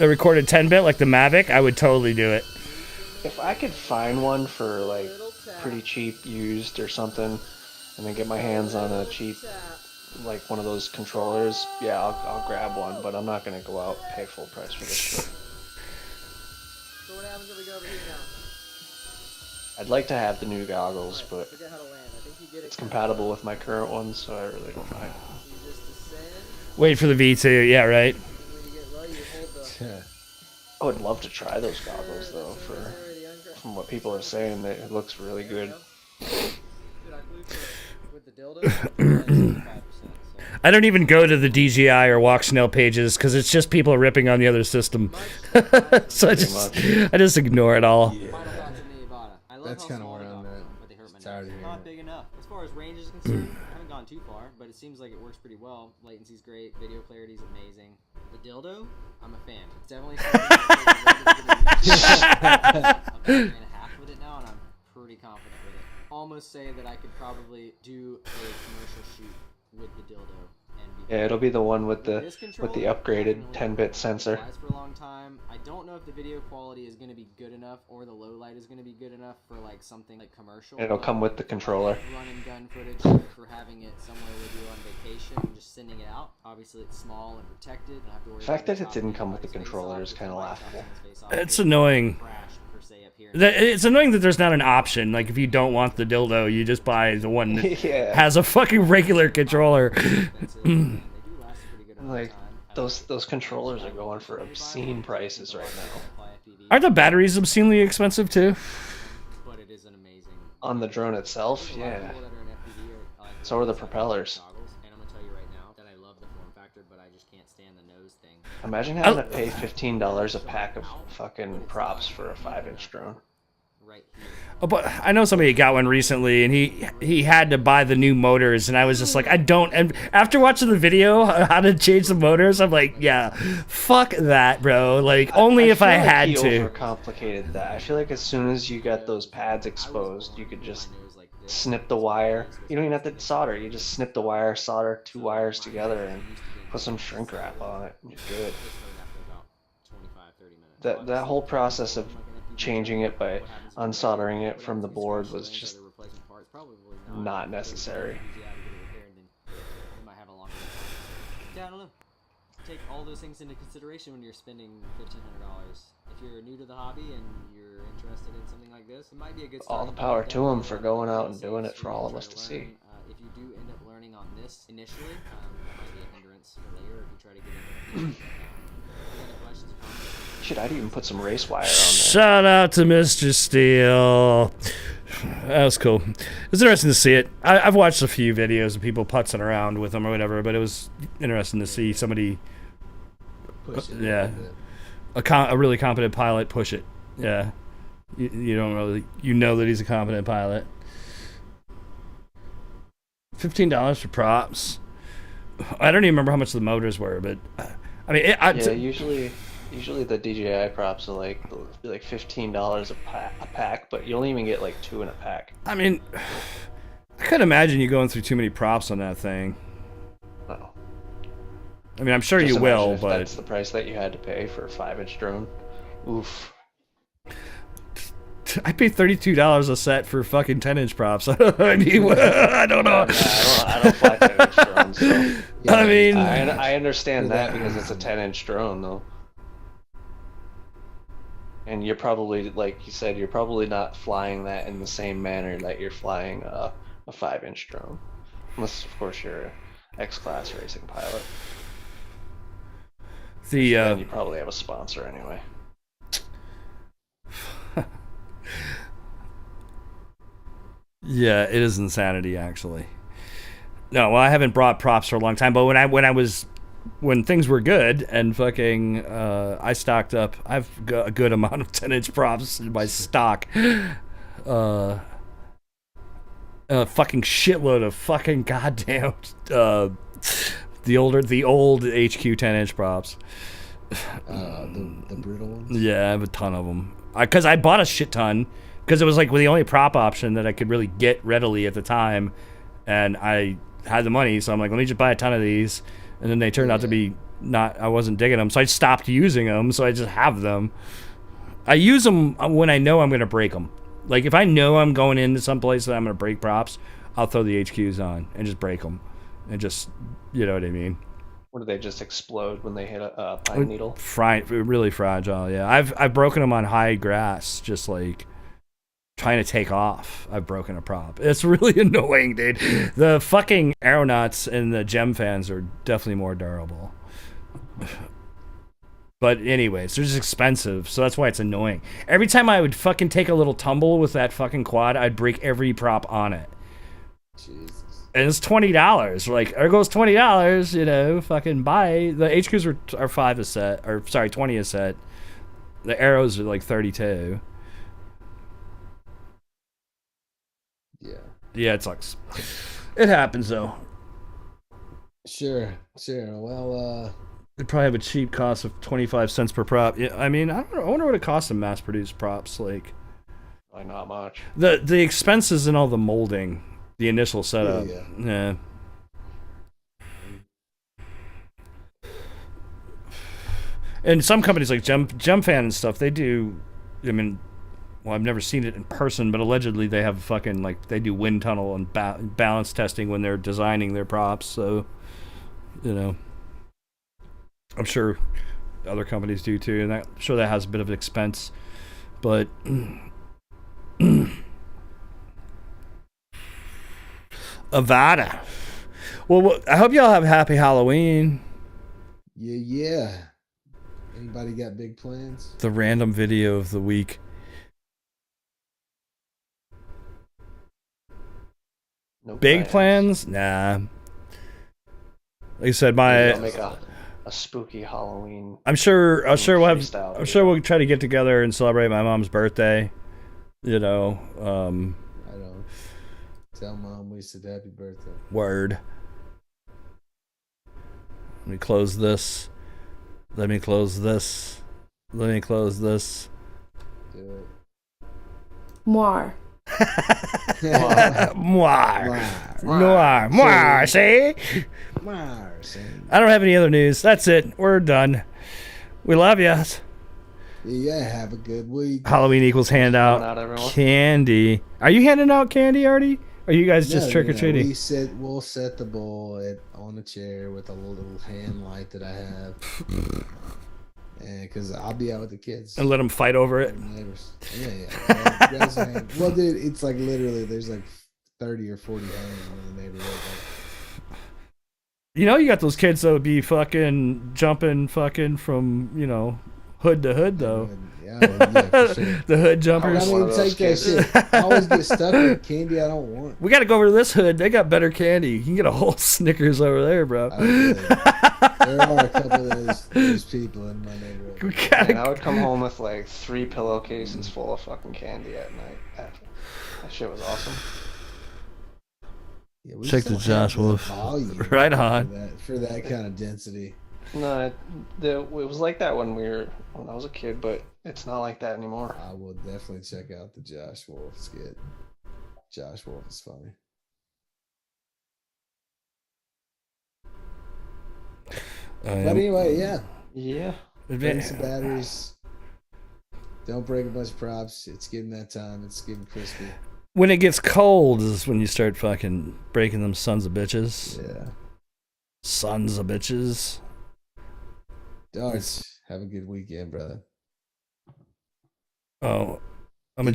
recorded 10-bit like the Mavic, I would totally do it. If I could find one for like pretty cheap used or something, and then get my hands on a cheap, like one of those controllers, yeah, I'll grab one, but I'm not gonna go out and pay full price for this shit. So what happens if we go over here now? I'd like to have the new goggles, but Forget how to land. I think you get it. it's compatible with my current ones, so I really don't mind. You just descend. Wait for the V2, yeah, right. And when you get low, you hold the. I would love to try those goggles though, from what people are saying, that it looks really good. Dude, I flew with the dildo. 75%. So. I don't even go to the DJI or Walk Snail pages because it's just people ripping on the other system. So I just ignore it all. Final thoughts on the Ivana. I love That's how kind of small where the I'm dock at. are, but they hurt my Tired of nose. hearing Not it. big enough. As far as range is concerned, I haven't gone too far, but it seems like it works pretty well. Latency's great, video clarity's amazing. The dildo, I'm a fan. It's definitely something that about a year and a half with it now, and I'm pretty confident with it. Almost say that I could probably do a commercial shoot with the dildo. Yeah, it'll be the one with the This controller, upgraded definitely 10-bit sensor. flies for a long time. I don't know if the video quality is going to be good enough or the low light is going to be good enough for like something like commercial. It'll but come with the controller. Run and gun footage for having it somewhere with you on vacation and just sending it out. Obviously, it's small and protected. Don't have to worry The fact about that it didn't come with the anybody's face controller off. is If kind of somebody chops laughable. someone's face off, It's it annoying. crash, per se, up here. It's annoying that there's not an option. Like, if you don't want the dildo, you just buy the one that Yeah. has a fucking regular controller. Expensive, and they do last a pretty good amount of Like, time. those controllers are going for obscene prices right now. Aren't the batteries obscenely expensive too? But it is an amazing. On the drone itself, yeah. People that are in FPV are, like, So are the really excited propellers. about goggles, and I'm gonna tell you right now that I love the form factor, but I just can't stand the nose thing. Imagine having to pay $15 a pack of fucking props for a 5-inch drone. Right here. Oh, but I know somebody got one recently, and he had to buy the new motors, and I was just like, I don't. And after watching the video how to change the motors, I'm like, yeah, fuck that, bro. Like, only if I feel like had he to. overcomplicated that. I feel like as soon as you got those pads exposed, you could just snip the wire. You don't even have to solder. You just snip the wire, solder 2 wires together, and put some shrink wrap on it. You're good. That whole process of changing it by unsoldering it from the board was just not necessary. Yeah, I don't know. Take all those things into consideration when you're spending $1,500. If you're new to the hobby and you're interested in something like this, it might be a good All the starting power point. to them for going out and doing it for all of us to see. If you do end up learning on this initially, that might be a hindrance for later if you try to get into it. Any questions or comments? Shit, I'd even put some race wire on there. Shout out to Mr. Steele. That was cool. It was interesting to see it. I've watched a few videos of people putzing around with them or whatever, but it was interesting to see somebody, yeah, a really competent pilot push it. Yeah, you don't really, you know that he's a competent pilot. $15 for props. I don't even remember how much the motors were, but I mean, yeah, usually the DJI props are like $15 a pack, but you only even get like 2 in a pack. I mean, I couldn't imagine you going through too many props on that thing. No. I mean, I'm sure Just you will, imagine if but that's the price that you had to pay for a 5-inch drone. Oof. I paid $32 a set for fucking 10-inch props. I mean, I don't know. I don't fly 10-inch drones, so Yeah, I mean, I understand that because it's a 10-inch drone, though. And you're probably, like you said, you're probably not flying that in the same manner that you're flying a 5-inch drone. Unless, of course, you're an X-class racing pilot. Then you probably have a sponsor anyway. Yeah, it is insanity, actually. No, well, I haven't brought props for a long time, but when things were good and fucking I stocked up, I've got a good amount of 10-inch props in my stock. A fucking shitload of fucking goddamn the old HQ 10-inch props. The brittle ones. Yeah, I have a ton of them. Because I bought a shit ton because it was like the only prop option that I could really get readily at the time, and I had the money, so I'm like, let me just buy a ton of these. And then they turned out to be I wasn't digging them, so I stopped using them, so I just have them. I use them when I know I'm going to break them. Like, if I know I'm going into some place that I'm going to break props, I'll throw the HQs on and just break them. And just, you know what I mean? Or do they just explode when they hit a pine needle? Really fragile, yeah. I've broken them on high grass, just like trying to take off. I've broken a prop. It's really annoying, dude. The fucking aeronauts and the gem fans are definitely more durable. But anyways, they're just expensive, so that's why it's annoying. Every time I would fucking take a little tumble with that fucking quad, I'd break every prop on it. Jesus. And it's $20. Like, there goes $20, you know, fucking buy. The HQs are $5 a set, or sorry, $20 a set. The arrows are like $32. Yeah, it sucks. It happens though. Sure. Well, They probably have a cheap cost of 25 cents per prop. Yeah, I mean, I don't know. I wonder what it costs to mass produce props. Like not much. The expenses and all the molding, the initial setup. Yeah. And some companies like Jump Fan and stuff, they do. I mean, well, I've never seen it in person, but allegedly they have fucking like they do wind tunnel and balance testing when they're designing their props. So, you know, I'm sure other companies do too, and I'm sure that has a bit of expense. But Avada. Well, I hope y'all have a happy Halloween. Yeah. Anybody got big plans? The random video of the week. No Big plans? Nah. Like I said, Maybe I'll make a spooky Halloween. I'm sure we'll freestyle I'm sure we'll try to get together and celebrate my mom's birthday. You know, I don't. Tell Mom we said happy birthday. Word. Let me close this. Let me close this. Let me close this. Do it. MOAR. Noir, see? I don't have any other news. That's it. We're done. We love you. Yeah, have a good week. Halloween equals hand out candy. Are you handing out candy already? Or are you guys just trick or treating? We'll set the bowl on a chair with a little hand light that I have. And because I'll be out with the kids and let them fight over it. Neighbors. Yeah. Well, dude, it's like literally there's like 30 or 40 hanging in the neighborhood. You know, you got those kids that would be fucking jumping fucking from, you know, hood to hood though. Yeah, for sure. The hood jumpers. I mean, take that shit. I always get stuck with candy I don't want. We got to go over to this hood. They got better candy. You can get a whole Snickers over there, bro. There are a couple of those people in my neighborhood. And I would come home with like 3 pillowcases full of fucking candy at night. That shit was awesome. Yeah, check the Josh Wolf. Right on. For that kind of density. No, it was like that when I was a kid, but it's not like that anymore. I will definitely check out the Josh Wolf skit. Josh Wolf is funny. But anyway, yeah. Yeah. Bring some batteries. Don't break a bunch of props. It's getting that time. It's getting crispy. When it gets cold is when you start fucking breaking them sons of bitches. Yeah. Sons of bitches. Darts, have a good weekend, brother. Oh, I'm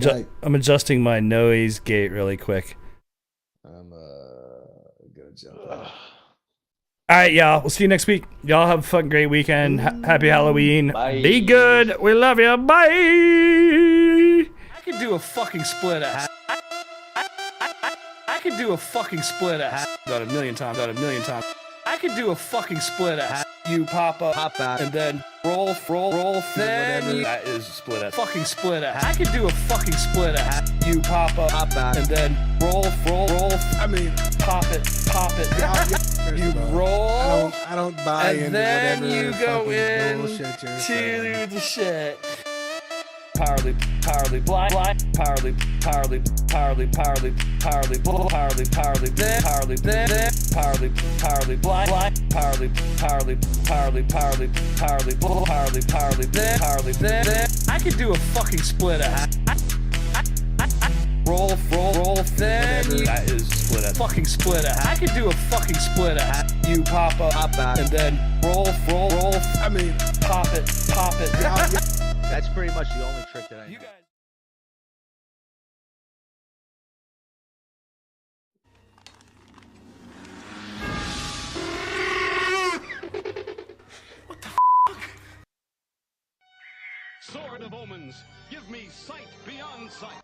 adjusting my noise gate really quick. I'm gonna jump out. All right, y'all. We'll see you next week. Y'all have a fucking great weekend. Happy Halloween. Bye. Be good. We love you. Bye. I could do a fucking split ass. I could do a fucking split ass. About a million times. I could do a fucking split ass. You pop out, and then roll, then that is split ass. Fucking split ass. I could do a fucking split ass. You pop out, and then roll. I mean, pop it. You roll. I don't buy into then whatever you go in bullshit you're saying. to the shit. Powerly, black, powerly, then, powerly, black, then. I could do a fucking split ass. Roll, then. That is split ass. Fucking split ass. I could do a fucking split ass. You pop out, and then roll. I mean, pop it. That's pretty much the only trick that I know. Sword of Omens, give me sight beyond sight.